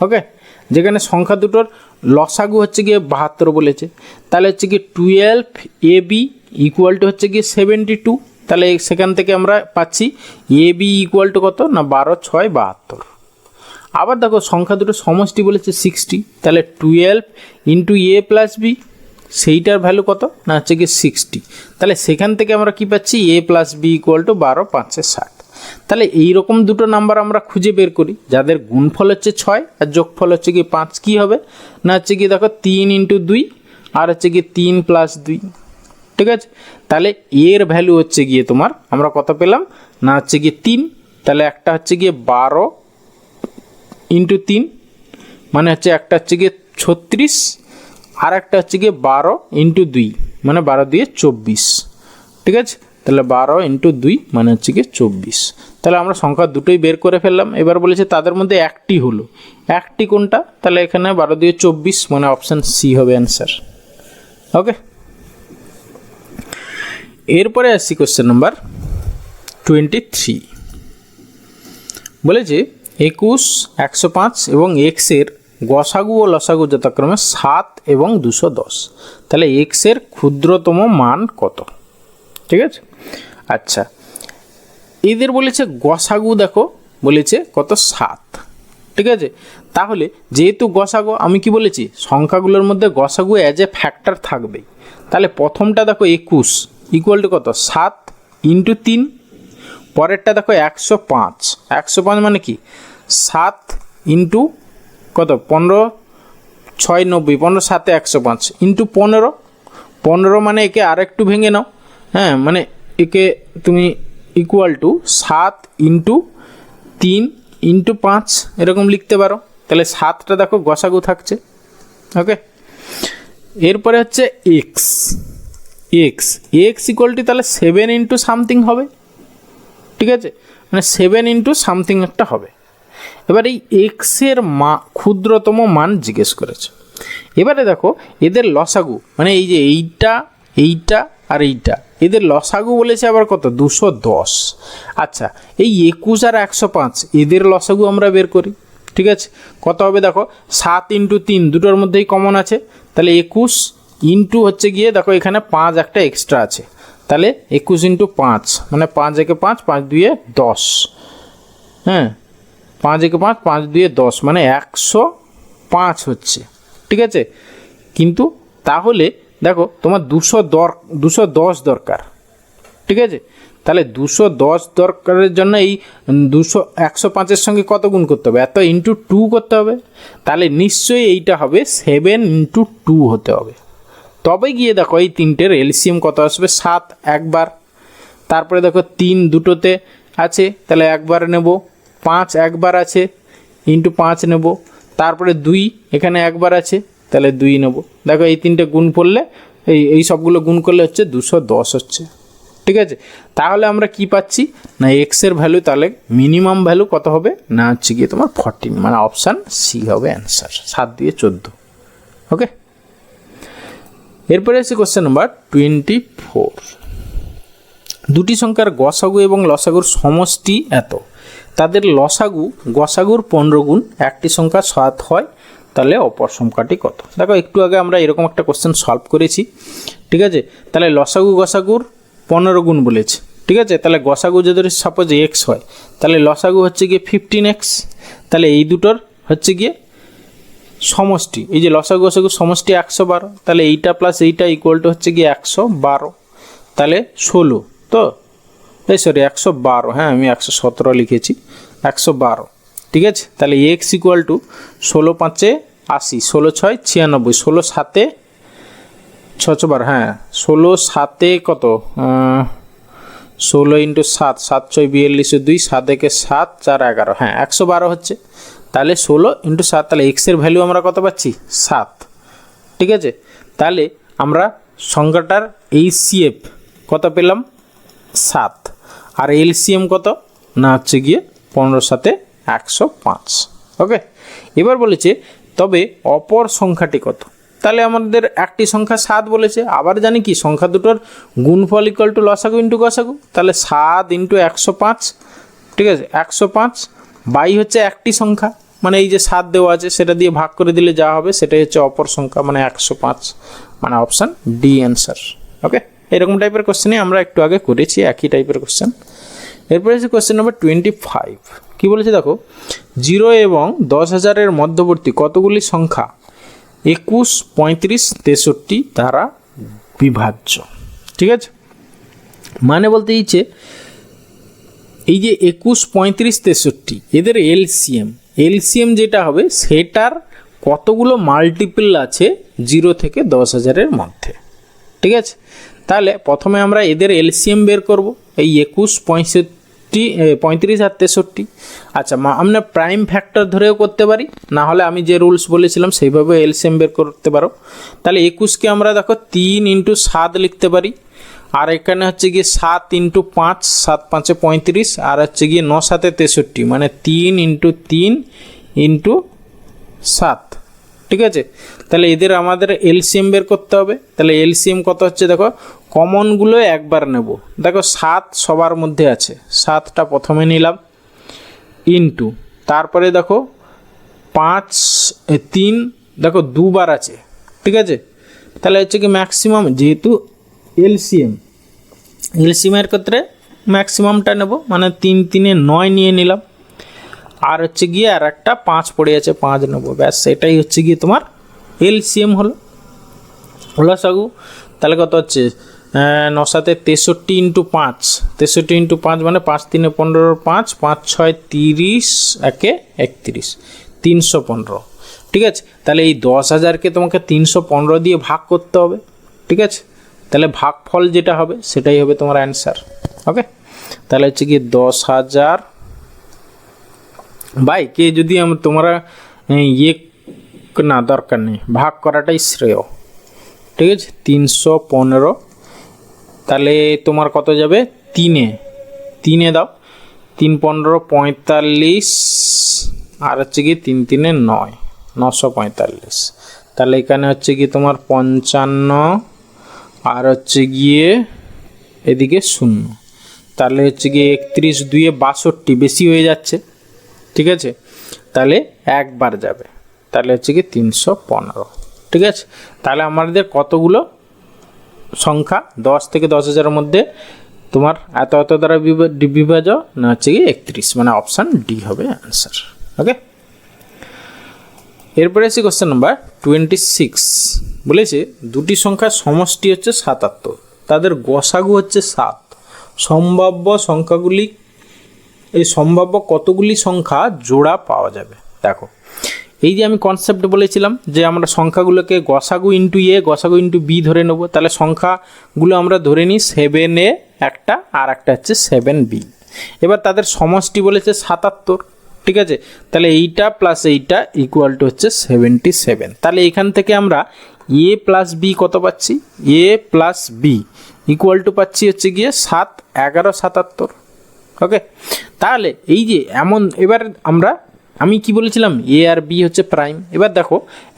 ওকে, যেখানে সংখ্যা দুটোর লসাগু হচ্ছে গিয়ে 72 বলেছে, তাহলে হচ্ছে গিয়ে 12ab ইকুয়াল টু হচ্ছে গিয়ে 72, তাহলে সেখান থেকে আমরা পাচ্ছি ab ইকুয়াল টু কত না 12 6 72। আবার দেখো সংখ্যা দুটো সমষ্টি বলেছে 60, তাহলে 12 ইন্টু a প্লাস বি, সেইটার ভ্যালু কত না হচ্ছে গিয়ে 60, তাহলে সেখান থেকে আমরা কি পাচ্ছি a plus B equal to 12 5 60। তাহলে এইরকম দুটো নাম্বার আমরা খুঁজে বের করি যাদের গুণফল হচ্ছে 6 আর যোগফল হচ্ছে গিয়ে 5, কী হবে না হচ্ছে গিয়ে দেখো 3 ইন্টু 2 আর হচ্ছে গিয়ে 3 প্লাস 2। ঠিক আছে, তাহলে এর ভ্যালু হচ্ছে গিয়ে তোমার আমরা কত পেলাম না হচ্ছে গিয়ে 3, তাহলে একটা হচ্ছে গিয়ে 12 ইন্টু 3, মানে হচ্ছে একটা হচ্ছে গিয়ে 36, আর একটা হচ্ছে গিয়ে 12 ইন্টু 2, মানে 12 দিয়ে 24। ঠিক আছে, তাহলে 12 ইন্টু 2 মানে হচ্ছে গিয়ে 24। তাহলে আমরা সংখ্যা দুটোই বের করে ফেললাম। এবার বলেছে তাদের মধ্যে একটি হলো, একটি কোনটা, তাহলে এখানে 12 দিয়ে 24, মানে অপশান সি হবে অ্যান্সার। ওকে, এরপরে আসছি কোশ্চেন নাম্বার 23। বলেছে 21, 105 এবং এক্সের গসাগু ও লসাগু যথাক্রমে 7 এবং 210। তাহলে এক্সের ক্ষুদ্রতম মান কত? ঠিক আছে, আচ্ছা এদের বলেছে গসাগু, দেখো বলেছে কত 7। ঠিক আছে, তাহলে যেহেতু গসাগু, আমি কি বলেছি সংখ্যাগুলোর মধ্যে গসাগু অ্যাজ এ ফ্যাক্টর থাকবেই। তাহলে প্রথমটা দেখো 21 ইকুয়াল টু কত 7 ইন্টু 3, পরেরটা দেখো 105, 105 মানে কি 7 ইন্টু কত 15, 6 90, 15 7 105 ইন্টু 15, 15 মানে একে আর একটু ভেঙে নাও, হ্যাঁ মানে একে তুমি ইকুয়াল টু 7 ইন্টু 3 ইন্টু 5 এরকম লিখতে পারো। তাহলে 7টা দেখো গসাগু থাকছে। ওকে, এরপরে হচ্ছে x, x x equal to তাহলে 7 ইন্টু সামথিং হবে। ঠিক আছে, মানে 7 ইন্টু সামথিং একটা হবে। এবার এই এক্সের ক্ষুদ্রতম মান জিজ্ঞেস করেছে। এবারে দেখো এদের লসাগু, মানে এই যে এইটা এইটা আর এইটা, এদের লসাগু বলেছে আবার কত 210। আচ্ছা এই 21 আর 105 এদের লসাগু আমরা বের করি। ঠিক আছে, কত হবে দেখো 7 ইন্টু 3 দুটোর মধ্যেই কমন আছে, তাহলে 21 ইন্টু হচ্ছে গিয়ে দেখো এখানে 5 একটা এক্সট্রা আছে, তাহলে 21 ইন্টু 5 মানে 5 একে 5, 5 2 10, হ্যাঁ 5 একে 5, 5 2 10 মানে 105 হচ্ছে। ঠিক আছে, কিন্তু তাহলে দেখো তোমার 210 দরকার। ঠিক আছে, তাহলে 210 দরকারের জন্য এই 105-এর সঙ্গে কত গুণ করতে হবে, এত ইন্টু 2 করতে হবে। তাহলে নিশ্চয়ই এইটা হবে 7 ইন্টু 2 হতে হবে। তবে গিয়ে দেখো এই তিনটের এলসিএম কত আসবে 7 একবার, তারপরে দেখো 3 দুটোতে আছে তাহলে একবার নেব, 5 একবার আছে ইন্টু 5 নেব, তারপরে 2 এখানে একবার আছে তাহলে 2 নেব। দেখো এই তিনটে গুণ করলে এই সবগুলো গুণ করলে হচ্ছে 210 হচ্ছে। ঠিক আছে, তাহলে আমরা কি পাচ্ছি না এক্সের ভ্যালু তাহলে মিনিমাম ভ্যালু কত হবে না হচ্ছে গিয়ে তোমার 14, মানে অপশান সি হবে অ্যান্সার, 7 দিয়ে 14। ওকে, এরপরে আছে কোশ্চেন নাম্বার 24। দুটি সংখ্যার গসাগু এবং লসাগুর সমষ্টি এত, তাদের লসাগু গসাগুর 15 গুণ, একটি সংখ্যা 7 হয়, তাহলে অপর সংখ্যাটি কত? দেখো একটু আগে আমরা এরকম একটা কোশ্চেন সলভ করেছি। ঠিক আছে, তাহলে লসাগু গসাগুর 15 গুণ বলেছে। ঠিক আছে, তাহলে গসাগু যদি সাপোজ এক্স হয় তাহলে লসাগু হচ্ছে গিয়ে 15x, তাহলে এই দুটোর হচ্ছে গিয়ে সমষ্টি, এই যে লসাগু গসাগু সমষ্টি 112, তাহলে এইটা প্লাস এইটা ইকুয়াল টু হচ্ছে গিয়ে 112, তাহলে 16 তো এই সরি 112, হ্যাঁ আমি 117 লিখেছি, 112। ঠিক আছে, তাহলে এক্স ইকুয়াল টু 16 5 80, 16 6 96, 16 7 6 বার, হ্যাঁ 16 7 কত 16 ইন্টু 7, 7 6 42, 2 7 1 7 4 11, হ্যাঁ 112 হচ্ছে। তাহলে 16 ইন্টু 7, তাহলে এক্সের ভ্যালু আমরা কত পাচ্ছি 7। ঠিক আছে, তাহলে আমরা সংখ্যাটার এইচসিএফ কত পেলাম 7, আর এলসিএম কত না হচ্ছে গিয়ে 15 7 105। ওকে, এবার বলেছে তবে অপর সংখ্যাটি কত, তাহলে আমাদের একটি সংখ্যা 7 বলেছে, আবার জানি কি সংখ্যা দুটোর গুণফল ইকুয়াল টু লসাগু ইন্টু গসাগু, তাহলে 7 ইন্টু 105। ঠিক আছে, 105 বাই হচ্ছে একটি সংখ্যা, মানে এই যে 7 দেওয়া আছে সেটা দিয়ে ভাগ করে দিলে যা হবে সেটাই হচ্ছে অপর সংখ্যা, মানে 105, মানে অপশান ডি অ্যান্সার। ওকে, এরকম টাইপের কোশ্চেনই আমরা একটু আগে করেছি, একই টাইপের কোশ্চেন। এরপরে হচ্ছে কোশ্চেন নাম্বার 25। কী বলেছে দেখো, 0 এবং 10,000-এর মধ্যবর্তী কতগুলি সংখ্যা 21, 35, 63 দ্বারা বিভাজ্য। ঠিক আছে, মানে বলতে ইচ্ছে এই যে 21, 35, 63 এদের এলসিএম যেটা হবে সেটার কতগুলো মাল্টিপল আছে 0 থেকে 10,000-এর মধ্যে। ঠিক আছে, তাহলে প্রথমে আমরা এদের এলসিএম বের করব, এই 21, 35 আর 63। আচ্ছা আমরা প্রাইম ফ্যাক্টর ধরেও করতে পারি, না হলে আমি যে রুলস বলেছিলাম সেইভাবে এলসিএম বের করতে পারো। তাহলে 21কে আমরা দেখো 3 ইন্টু 7 লিখতে পারি, আর এখানে হচ্ছে গিয়ে 7 ইন্টু 5, 7 5 35, আর হচ্ছে গিয়ে 9 7 63, মানে 3 ইন্টু 3 ইন্টু 7। ঠিক আছে, তাহলে এদের আমাদের এলসিএম বের করতে হবে। তাহলে এলসিএম কত হচ্ছে দেখো, কমনগুলো একবার নেব, দেখো 7 সবার মধ্যে আছে, 7টা প্রথমে নিলাম, ইন্টু, তারপরে দেখো 5 3 দেখো দুবার আছে, ঠিক আছে। তাহলে হচ্ছে কি ম্যাক্সিমাম, যেহেতু এলসিএমের ক্ষেত্রে ম্যাক্সিমামটা নেব, মানে 3 3 9 নিয়ে নিলাম, আর হচ্ছে গিয়ে আর একটা 5 পড়ে আছে, 5 নেবো, ব্যাস এটাই হচ্ছে গিয়ে তোমার এলসিএম হলো লসাগু। তাহলে কত হচ্ছে 9 7 63 ইন্টু 5, 63 ইন্টু 5 মানে 5 3 15, 5 5 6 30, 1 31, 315, ঠিক আছে। তাহলে এই 10,000কে তোমাকে 315 দিয়ে ভাগ করতে হবে, ঠিক আছে। তাহলে ভাগফল যেটা হবে সেটাই হবে তোমার অ্যান্সার। ওকে, তাহলে হচ্ছে কি 10,000 বাই কে, যদি তোমরা ইয়ে না দরকার নেই, ভাগ করাটাই শ্রেয়, ঠিক আছে। 315, তাহলে তোমার কত যাবে 3 দাও, 3 15 45, আর হচ্ছে কি 3 3 9, 945। তাহলে এখানে হচ্ছে কি তোমার 55, আর হচ্ছে গিয়ে এদিকে 0, তাহলে হচ্ছে গিয়ে 31 2 62, বেশি হয়ে যাচ্ছে, ঠিক আছে। তাহলে একবার যাবে, তাহলে হচ্ছে কি 315, ঠিক আছে। তাহলে আমাদের কতগুলো সংখ্যা 10 থেকে 10,000-এর মধ্যে তোমার এত এত দ্বারা বিভাজ্য না, হচ্ছে কি 31, মানে অপশান ডি হবে অ্যান্সার। ওকে, এরপরে আসি কোশ্চেন নাম্বার 26। বলেছে দুটি সংখ্যার সমষ্টি হচ্ছে 77, তাদের গসাগু হচ্ছে 7, সম্ভাব্য সংখ্যাগুলি, এই সম্ভাব্য কতগুলি সংখ্যা জোড়া পাওয়া যাবে। দেখো এই যে আমি কনসেপ্ট বলেছিলাম যে আমরা সংখ্যাগুলোকে গসাগু ইন্টু এ, গসাগু ইন্টু বি ধরে নেব। তাহলে সংখ্যাগুলো আমরা ধরে নিই 7a একটা, আর একটা হচ্ছে 7b। এবার তাদের সমষ্টি বলেছে 77, ঠিক আছে। তাহলে এইটা প্লাস এইটা ইকুয়াল টু হচ্ছে 77। তাহলে এখান থেকে আমরা এ প্লাস বি কত পাচ্ছি, এ প্লাস বি ইকুয়াল টু পাচ্ছি হচ্ছে গিয়ে 7 11 77। ওকে, তাহলে এই যে এমন, এবার আমি কি বলেছিলাম এ আর বি হচ্ছে প্রাইম। এবার দেখো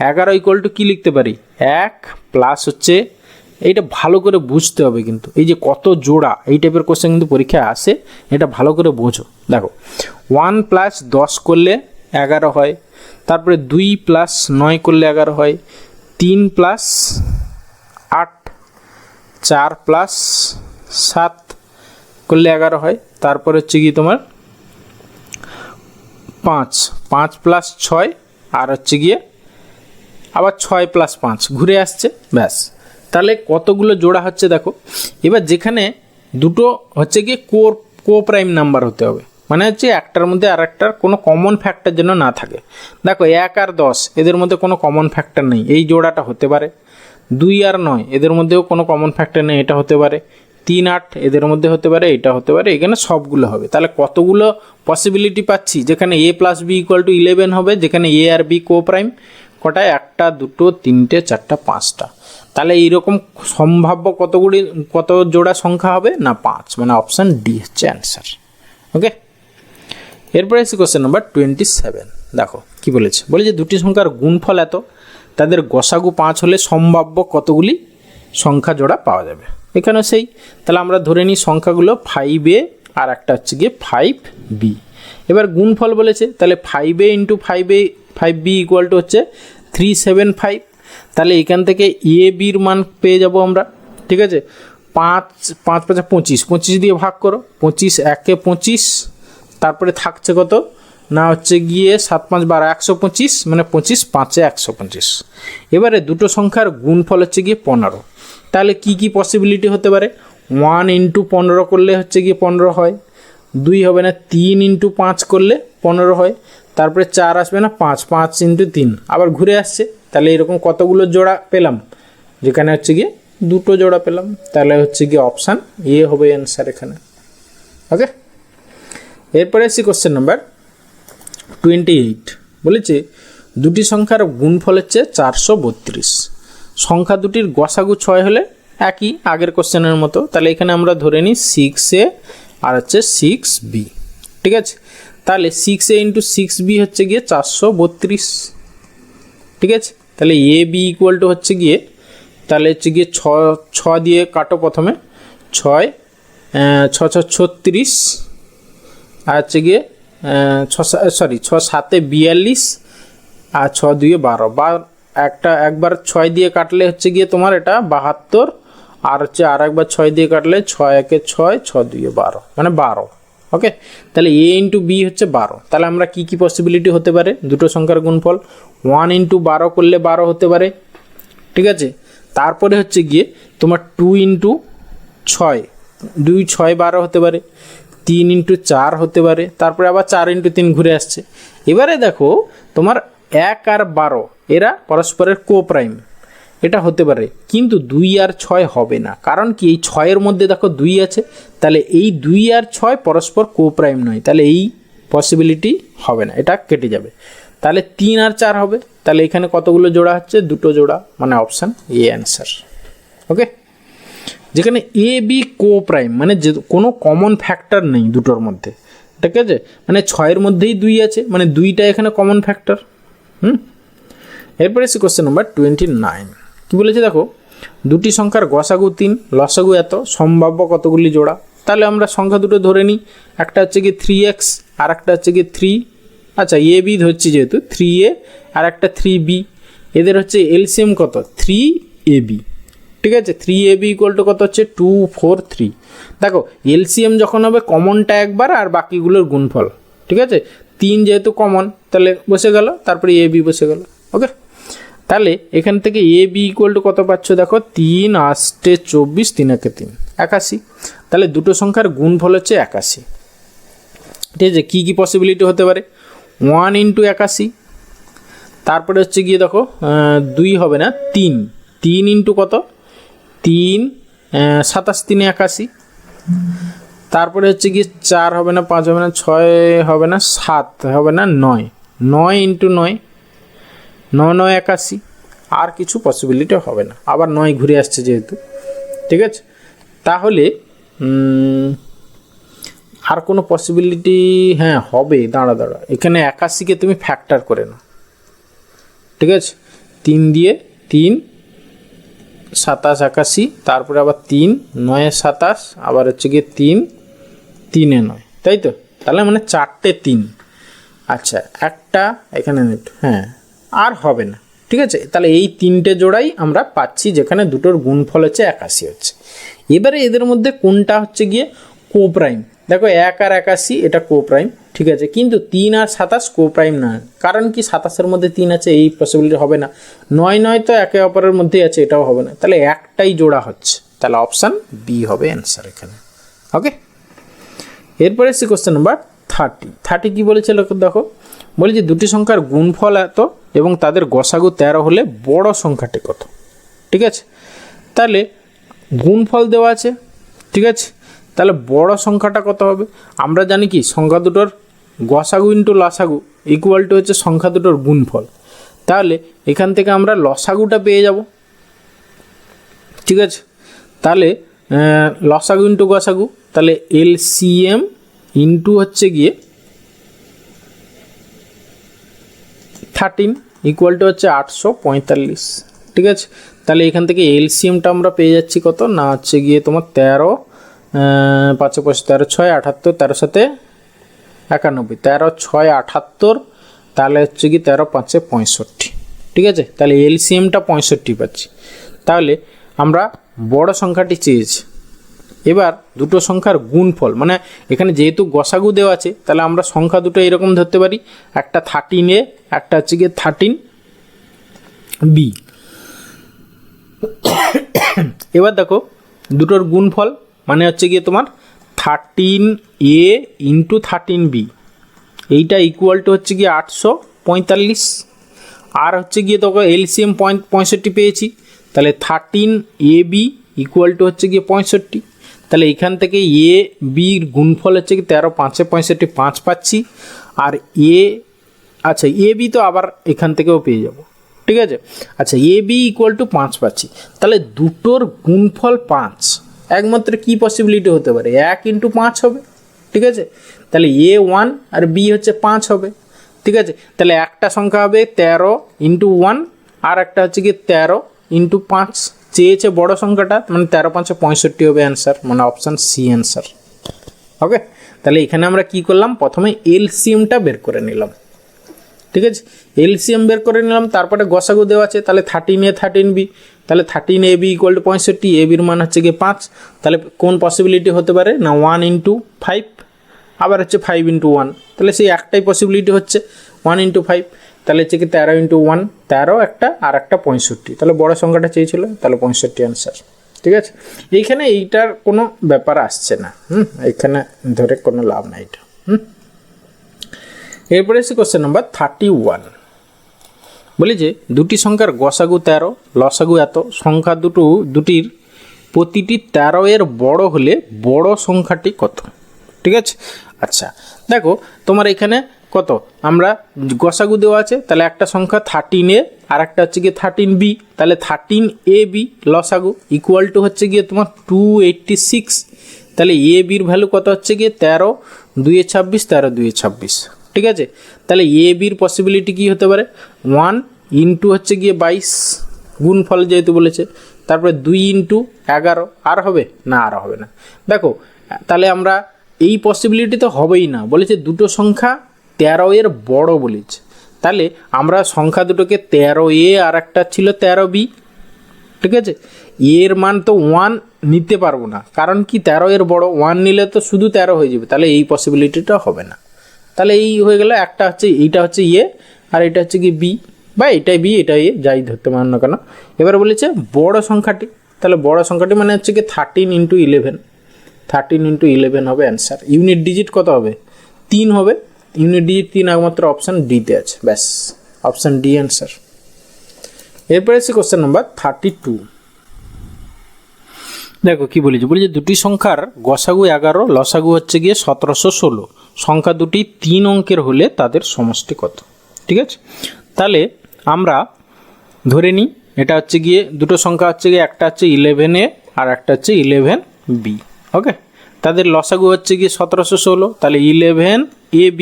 11 ইকুয়াল টু কী লিখতে পারি, 1 প্লাস হচ্ছে, এইটা ভালো করে বুঝতে হবে কিন্তু, এই যে কত জোড়া এই টাইপের কোশ্চেন কিন্তু পরীক্ষায় আসে, এটা ভালো করে বোঝো। দেখো 1 প্লাস 10 করলে 11 হয়, তারপরে 2 প্লাস 9 করলে 11 হয়, 3 প্লাস 8, 4 প্লাস 7 করলে 11 হয়, তারপর হচ্ছে কি তোমার 5 প্লাস 6, আর হচ্ছে গিয়ে আবার 6 প্লাস 5 ঘুরে আসছে, ব্যাস। তাহলে কতগুলো জোড়া হচ্ছে দেখো। এবার যেখানে দুটো হচ্ছে গিয়ে কো প্রাইম নাম্বার হতে হবে, মানে হচ্ছে একটার মধ্যে আর একটার কোনো কমন ফ্যাক্টর যেন না থাকে। দেখো 1 আর 10 এদের মধ্যে কোনো কমন ফ্যাক্টর নেই, এই জোড়াটা হতে পারে। 2 আর 9 এদের মধ্যেও কোনো কমন ফ্যাক্টর নেই, এটা হতে পারে। 3 8 এদের মধ্যে হতে পারে, এটা হতে পারে, এখানে সবগুলো হবে। তাহলে কতগুলো পসিবিলিটি পাচ্ছি, যেখানে এ প্লাস বি ইকুয়াল টু 11 হবে, যেখানে এ আর বি কো প্রাইম কটায়, 1টা 2টো 3টে 4টা 5টা। তাহলে এইরকম সম্ভাব্য কত জোড়া সংখ্যা হবে না 5, মানে অপশান ডি হচ্ছে অ্যান্সার। ওকে, এরপরে এসে কোশ্চেন নাম্বার 27। দেখো কি বলেছে, যে দুটি সংখ্যার গুণফল এত, তাদের গসাগু 5 হলে সম্ভাব্য কতগুলি সংখ্যা জোড়া পাওয়া যাবে। এখানে সেই, তাহলে আমরা ধরে নিই সংখ্যাগুলো 5a আর একটা হচ্ছে গিয়ে 5b। এবার গুণফল বলেছে, তাহলে 5a into 5b equal to হচ্ছে 375। তাহলে এখান থেকে এ বির মান পেয়ে যাব আমরা, ঠিক আছে। 5 5 5 25, 25 দিয়ে ভাগ করো, 25 1 25, তারপরে থাকছে কত না হচ্ছে গিয়ে 7 5 12 125, মানে 25 5 125। এবারে দুটো সংখ্যার গুণফল হচ্ছে গিয়ে 15। তাহলে কি কি পসিবিলিটি হতে পারে, 1 ইন্টু 15 করলে হচ্ছে গিয়ে 15 হয়, 2 হবে না, 3 ইন্টু 5 করলে 15 হয়, তারপরে 4 আসবে না, 5 ইন্টু 3 আবার ঘুরে আসছে। তাহলে এরকম কতগুলো জোড়া পেলাম, যেখানে হচ্ছে গিয়ে দুটো জোড়া পেলাম। তাহলে হচ্ছে গিয়ে অপশান এ হবে অ্যান্সার এখানে। ওকে, এরপরে আসি কোশ্চেন নাম্বার 28। বলেছে দুটি সংখ্যার গুণফল হচ্ছে 432, সংখ্যা দুটির গসাগু 6 হলে একই আগের কোশ্চেনের মতো। তাহলে এখানে আমরা ধরে নিই 6a আর হচ্ছে 6b, ঠিক আছে। তাহলে 6a ইন্টু 6b হচ্ছে গিয়ে 432, ঠিক আছে। তাহলে এ বি ইকুয়াল টু হচ্ছে গিয়ে, তাহলে হচ্ছে গিয়ে 6 দিয়ে কাটো প্রথমে, 6 6 6 36, আর হচ্ছে গিয়ে ছ সাতে 42 আর 6 2 12 বা একবার 6 দিয়ে কাটলে হচ্ছে গিয়ে তোমার এটা 72 আর হচ্ছে আর একবার 6 দিয়ে কাটলে 6 1 6 6 2 12 মানে 12। ওকে, তাহলে a ইন্টু বি হচ্ছে 12। তাহলে আমরা কি কি পসিবিলিটি হতে পারে দুটো সংখ্যার গুণফল? 1 ইন্টু 12 করলে 12 হতে পারে, ঠিক আছে। তারপরে হচ্ছে গিয়ে তোমার 2 ইন্টু 6, 2 6 12 হতে পারে, 3 ইন্টু 4 হতে পারে, তারপরে আবার 4 ইন্টু 3 ঘুরে আসছে। এবারে দেখো তোমার 1 আর 12 এরা পরস্পরের কো প্রাইম, এটা হতে পারে, কিন্তু 2 আর 6 হবে না। কারণ কি, এই 6-এর মধ্যে দেখো 2 আছে, তাহলে এই 2 আর 6 পরস্পর কো প্রাইম নয়, তাহলে এই পসিবিলিটি হবে না, এটা কেটে যাবে। তাহলে 3 আর 4 হবে, তাহলে এখানে কতগুলো জোড়া হচ্ছে? দুটো জোড়া, মানে অপশান এ অ্যান্সার। ওকে, যেখানে এ বি কো প্রাইম মানে যে কোনো কমন ফ্যাক্টর নেই দুটোর মধ্যে, ঠিক আছে। মানে 6-এর মধ্যেই 2 আছে, মানে 2টা এখানে কমন ফ্যাক্টর। এরপরে এসে কোশ্চেন নাম্বার 29। কী বলেছে দেখো, দুটি সংখ্যার গসাগু 3, লসাগু এত, সম্ভাব্য কতগুলি জোড়া? তাহলে আমরা সংখ্যা দুটো ধরে নিই, একটা হচ্ছে কি 3x আর একটা হচ্ছে কি 3, আচ্ছা এ বি ধরছি যেহেতু 3a আর একটা 3b, এদের হচ্ছে এলসিএম কত? 3ab, ঠিক আছে। 3ab ইকুয়াল টু কত হচ্ছে? 2 4 3। দেখো এলসিএম যখন হবে কমনটা একবার আর বাকিগুলোর গুণফল, ঠিক আছে। 3 যেহেতু কমন তাহলে বসে গেল, তারপরে এ বি বসে গেল। ওকে, তাহলে এখান থেকে এ বি ইকুয়াল টু কত পাচ্ছ? দেখো 3 8 24, 3 1 3 81। তাহলে দুটো সংখ্যার গুণফল হচ্ছে 81, ঠিক আছে। কী কী পসিবিলিটি হতে পারে? 1 ইন্টু 81, তারপরে হচ্ছে গিয়ে দেখো 2 হবে না, 3 ইন্টু কত? 3 27 3 81, তারপরে হচ্ছে গিয়ে 4 হবে না, 5 হবে না, 6 হবে না, 7 হবে না, 9 ইন্টু 9 9 9 81, আর কিছু পসিবিলিটি হবে না, আবার 9 ঘুরে আসছে যেহেতু, ঠিক আছে। তাহলে আর কোনো পসিবিলিটি হ্যাঁ হবে, দাঁড়া এখানে 81কে তুমি ফ্যাক্টর করে নাও, ঠিক আছে। 3 দিয়ে 3 27 81, তারপরে আবার 3 9 27, আবার হচ্ছে গিয়ে 3 3 9, তাই তো। তাহলে মানে 4টে 3, আচ্ছা একটা এখানে হ্যাঁ আর হবে না, ঠিক আছে। তাহলে এই 3টে জোড়াই আমরা পাচ্ছি যেখানে দুটোর গুণফল হচ্ছে 81 হচ্ছে। এবারে এদের মধ্যে কোনটা হচ্ছে গিয়ে কো প্রাইম? দেখো 1 আর 81 এটা কো প্রাইম, ঠিক আছে, কিন্তু 3 আর 27 কো প্রাইম না। কারণ কি, 27-এর মধ্যে 3 আছে, এই পসিবিলিটি হবে না। 9 9 তো একে অপরের মধ্যেই আছে, এটাও হবে না। তাহলে একটাই জোড়া হচ্ছে, তাহলে অপশান বি হবে অ্যান্সার এখানে। ওকে, এরপরে এসে কোশ্চেন নাম্বার 30 কী বলেছিল দেখো, বলে যে দুটি সংখ্যার গুণফল এত এবং তাদের গসাগু 13 হলে বড় সংখ্যাটি কত? ঠিক আছে, তাহলে গুণফল দেওয়া আছে, ঠিক আছে। তাহলে বড় সংখ্যাটা কত হবে? আমরা জানি কি, সংখ্যা দুটোর গসাগু ইন্টু লসাগু ইকুয়াল টু হচ্ছে সংখ্যা দুটোর গুণফল। তাহলে এখান থেকে আমরা লসাগুটা পেয়ে যাব, ঠিক আছে। তাহলে লসাগু ইন্টু গসাগু, তাহলে এলসিএম ইন্টু হচ্ছে গিয়ে 13 ইকুয়াল টু হচ্ছে 845, ঠিক আছে। তাহলে এখান থেকে এলসিএমটা আমরা পেয়ে যাচ্ছি কত না, হচ্ছে গিয়ে তোমার 13 5 5 13 6 78, 13 7 91, 13 6 78, তাহলে হচ্ছে কি 13 5 65, ঠিক আছে। তাহলে এলসিএমটা 65 পাচ্ছি। তাহলে আমরা বড় সংখ্যাটি চেয়েছি। এবার দুটো সংখ্যার গুণফল, মানে এখানে যেহেতু গসাগু দেওয়া আছে, তাহলে আমরা সংখ্যা দুটো এরকম ধরতে পারি, একটা 13a, একটা হচ্ছে গিয়ে 13b। এবার দেখো দুটোর গুণফল মানে হচ্ছে গিয়ে তোমার 13a ইন্টু 13b, এইটা ইকুয়াল টু হচ্ছে গিয়ে 845, আর হচ্ছে গিয়ে তোকে এলসিএম 65 পেয়েছি, তাহলে 13ab ইকুয়াল টু হচ্ছে গিয়ে 65। তাহলে এখান থেকে এ বির গুণফল হচ্ছে কি 13 5 65 5 পাচ্ছি, আর এ আচ্ছা এ বি তো আবার এখান থেকেও পেয়ে যাব, ঠিক আছে। আচ্ছা এ বি ইকুয়াল টু 5 পাচ্ছি, তাহলে দুটোর গুণফল 5, একমাত্র কি পসিবিলিটি হতে পারে, 1 ইন্টু 5 হবে, ঠিক আছে। তাহলে A1 আর B হচ্ছে 5 হবে, ঠিক আছে। তাহলে একটা সংখ্যা হবে 13 ইন্টু 1, আর একটা হচ্ছে কি 13 ইন্টু 5 চেয়েছে বড় সংখ্যাটা, মানে 13 5 65 হবে অ্যান্সার, মানে অপশান সি অ্যান্সার। ওকে, তাহলে এখানে আমরা কি করলাম, প্রথমে এলসিএমটা বের করে নিলাম। ঠিক আছে, এলসিএম বের করে নিলাম, তারপরে গসাগু দেওয়া আছে, তাহলে 13a 13b, তাহলে 13ab ইকুয়াল টু 65, এবির মান হচ্ছে গিয়ে 5। তাহলে কোন পসিবিলিটি হতে পারে না 1 ইন্টু 5, আবার হচ্ছে 5 ইন্টু 1, তাহলে সেই একটাই পসিবিলিটি হচ্ছে 1 ইন্টু 5, তাহলে হচ্ছে কি 13 ইন্টু 1, 13 একটা আর একটা 65, তাহলে বড় সংখ্যাটা চেয়েছিল, তাহলে 65 অ্যান্সার। ঠিক আছে, এইখানে এইটার কোনো ব্যাপার আসছে না, এইখানে ধরে কোনো লাভ নাই এটা। এরপরে এসে কোশ্চেন নাম্বার 31, বলি যে দুটি সংখ্যার গসাগু 13, লসাগু এত, সংখ্যা দুটির প্রতিটি 13 এর বড় হলে বড় সংখ্যাটি কত? ঠিক আছে, আচ্ছা দেখো তোমার এখানে কত, আমরা গসাগু দেওয়া আছে, তাহলে একটা সংখ্যা 13a আর একটা হচ্ছে গিয়ে 13b, তাহলে 13ab লসাগু ইকুয়াল টু হচ্ছে গিয়ে তোমার 286, তাহলে এ বির ভ্যালু কত হচ্ছে গিয়ে 13 2 26, 13 2 26। ঠিক আছে, তাহলে এ বির পসিবিলিটি কী হতে পারে 1 ইন্টু হচ্ছে গিয়ে 22 গুণফল যেহেতু বলেছে, তারপরে 2 ইন্টু 11, আর হবে না, আর হবে না। দেখো তাহলে আমরা এই পসিবিলিটি তো হবেই না, বলেছে দুটো সংখ্যা 13 এর বড় বলেছে, তাহলে আমরা সংখ্যা দুটোকে 13a আর একটা ছিল 13b। ঠিক আছে, এর মান তো 1 নিতে পারবো না, কারণ কি 13 এর বড়, 1 নিলে তো শুধু 13 হয়ে যাবে, তাহলে এই পসিবিলিটিটা হবে না। তাহলে এই হয়ে গেল একটা হচ্ছে, এইটা হচ্ছে এ আর এটা হচ্ছে কি বি, বা এটাই বি এটা এ যাই ধরতে পারেন না কেন। এবার বলেছে বড় সংখ্যাটি, তাহলে বড় সংখ্যাটি মানে হচ্ছে কি 13 ইন্টু 11, 13 ইন্টু 11 হবে অ্যান্সার। ইউনিট ডিজিট কত হবে 3 হবে, ইউনিট ডিজিট 3 একমাত্র অপশান ডিতে আছে, ব্যাস অপশান ডি অ্যান্সার। এরপরে আছে কোশ্চেন নাম্বার 32, দেখো কি বলেছে, বলেছে দুটি সংখ্যার গসাগু 11, লসাগু হচ্ছে গিয়ে 1716, সংখ্যা দুটি 3 অঙ্কের হলে তাদের সমষ্টি কত? ঠিক আছে, তাহলে আমরা ধরে নিই এটা হচ্ছে গিয়ে দুটো সংখ্যা হচ্ছে গিয়ে একটা হচ্ছে 11a আর একটা হচ্ছে 11b। ওকে, তাদের লসাগু হচ্ছে গিয়ে 1716, তাহলে 11ab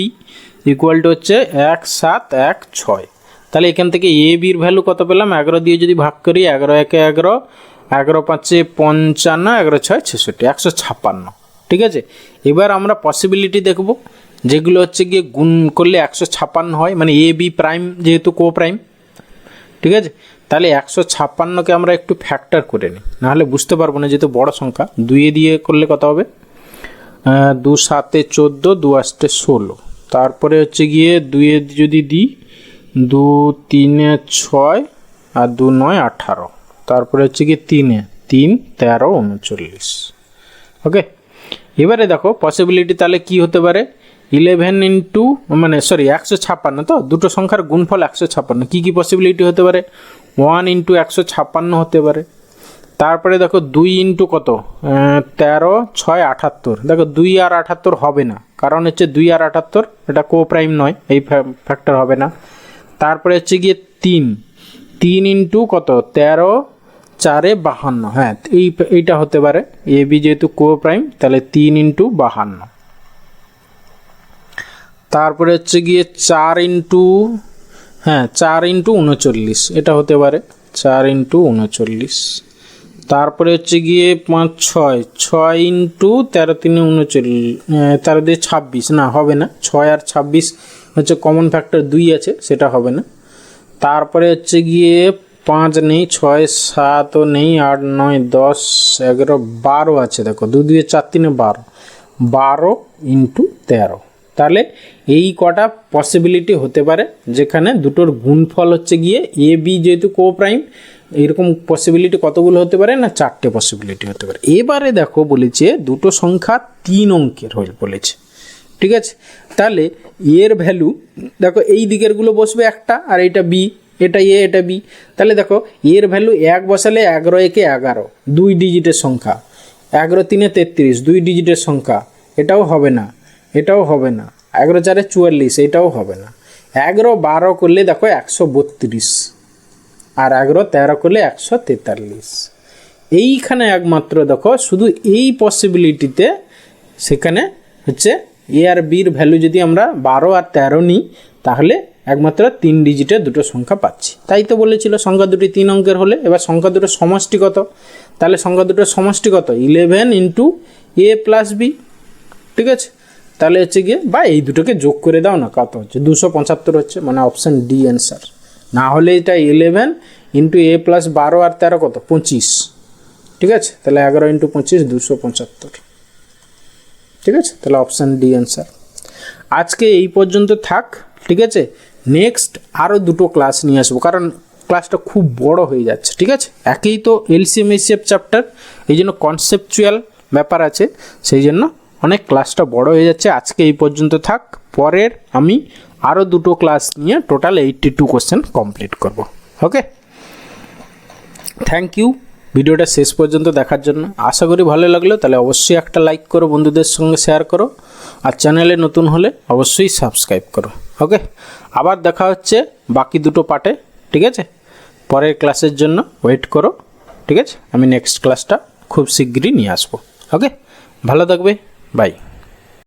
ইকুয়াল টু হচ্ছে 1716, তাহলে এখান থেকে এ বির ভ্যালু কত পেলাম 11 দিয়ে যদি ভাগ করি, 11 1 11, 11 5 55, 11 6 66, 156। ঠিক আছে, এবার আমরা পসিবিলিটি দেখব যেগুলো হচ্ছে গিয়ে গুণ করলে 156 হয়, মানে এ বি প্রাইম যেহেতু কো প্রাইম। ঠিক আছে, তাহলে 156কে আমরা একটু ফ্যাক্টর করে নিই, নাহলে বুঝতে পারবো না, যেহেতু বড় সংখ্যা। 2 দিয়ে করলে কত হবে 2 7 14, 2 8 16, তারপরে হচ্ছে গিয়ে 2 যদি দিই 2 3 6 আর 2 9 18, তারপরে হচ্ছে গিয়ে 3 3 13 39। ওকে, এবারে দেখো পসিবিলিটি তাহলে কি হতে পারে 11 ইন্টু মানে সরি 156, তো দুটো সংখ্যার গুণফল 156, কী কী পসিবিলিটি হতে পারে 1 ইন্টু 156 হতে পারে, তারপরে দেখো 2 ইন্টু কত 13 6 78, দেখো 2 আর 78 হবে না, কারণ হচ্ছে 2 আর 78 এটা কো প্রাইম নয়, এই ফ্যাক্টর হবে না। তারপরে হচ্ছে গিয়ে 3 ইন্টু কত 13 4 52, হ্যাঁ এইটা হতে পারে, এ বি যেহেতু কো প্রাইম, তাহলে 3 ইন্টু 52। তারপরে হচ্ছে গিয়ে 4 ইন্টু 39, এটা হতে পারে 4 ইন্টু 39। তারপরে হচ্ছে গিয়ে 5 6 ইন্টু 13 3 39, 13 দিয়ে 26, না হবে না, 6 আর 26 হচ্ছে কমন ফ্যাক্টর 2 আছে, সেটা হবে না। তারপরে হচ্ছে গিয়ে 5 নেই, 6 7ও নেই, 8 9 10 11 12 আছে, দেখো 2 2 4 3 12 ইন্টু 13, তাহলে এই কটা পসিবিলিটি হতে পারে, যেখানে দুটোর গুণফল হচ্ছে গিয়ে এ বি যেহেতু কো প্রাইম, এইরকম পসিবিলিটি কতগুলো হতে পারে না 4টে পসিবিলিটি হতে পারে। এবারে দেখো বলেছে দুটো সংখ্যা 3 অঙ্কের হয়ে বলেছে। ঠিক আছে, তাহলে এর ভ্যালু দেখো এই দিকেরগুলো বসবে একটা, আর এটা বি, এটা এ এটা বি, তাহলে দেখো এর ভ্যালু 1 বসালে 11 1 11, 2 ডিজিটের সংখ্যা, 11 3 33, 2 ডিজিটের সংখ্যা, এটাও হবে না, এটাও হবে না, 11 4 44, এটাও হবে না। 11 12 করলে দেখো 132, আর 11 13 করলে 143। এইখানে একমাত্র দেখো শুধু এই পসিবিলিটিতে, সেখানে হচ্ছে এ আর বির ভ্যালু যদি আমরা 12 আর 13 নিই, তাহলে একমাত্র 3 ডিজিটের দুটো সংখ্যা পাচ্ছি। তাই তো বলেছিল সংখ্যা দুটি 3 অঙ্কের হলে। এবার সংখ্যা দুটোর সমষ্টি কত, তাহলে সংখ্যা দুটোর সমষ্টি কত 11 ইন্টু এ প্লাস বি। ঠিক আছে, তাহলে হচ্ছে গিয়ে বা এই দুটোকে যোগ করে দাও না, কত হচ্ছে 275 হচ্ছে, মানে অপশান ডি অ্যান্সার। না হলে এটা 11 ইন্টু এ প্লাস 12 আর 13 কত 25, ঠিক আছে, তাহলে 11 ইন্টু 25 275, ঠিক আছে, তাহলে অপশান ডি অ্যান্সার। আজকে এই পর্যন্ত থাক, ঠিক আছে। নেক্সট আরও দুটো ক্লাস নিয়ে আসবো, কারণ ক্লাসটা খুব বড় হয়ে যাচ্ছে, ঠিক আছে। একেই তো এলসিএম এইচসিএফ চ্যাপ্টার, এই জন্য কনসেপচুয়াল ব্যাপার আছে, সেই জন্য অনেক ক্লাসটা বড় হয়ে যাচ্ছে। আজকে এই পর্যন্ত থাক, পরের আমি আরও দুটো ক্লাস নিয়ে টোটাল 82 কোশ্চেন কমপ্লিট করব। ওকে, থ্যাংক ইউ ভিডিওটা শেষ পর্যন্ত দেখার জন্য। আশা করি ভালো লাগলো, তাহলে অবশ্যই একটা লাইক করো, বন্ধুদের সঙ্গে শেয়ার করো, আর চ্যানেলে নতুন হলে অবশ্যই সাবস্ক্রাইব করো। ওকে, আবার দেখা হচ্ছে বাকি দুটো পার্টে, ঠিক আছে। পরের ক্লাসের জন্য ওয়েট করো, ঠিক আছে। আমি নেক্সট ক্লাসটা খুব শিগগিরই নিয়ে আসবো। ওকে, ভালো থাকবে, বাই।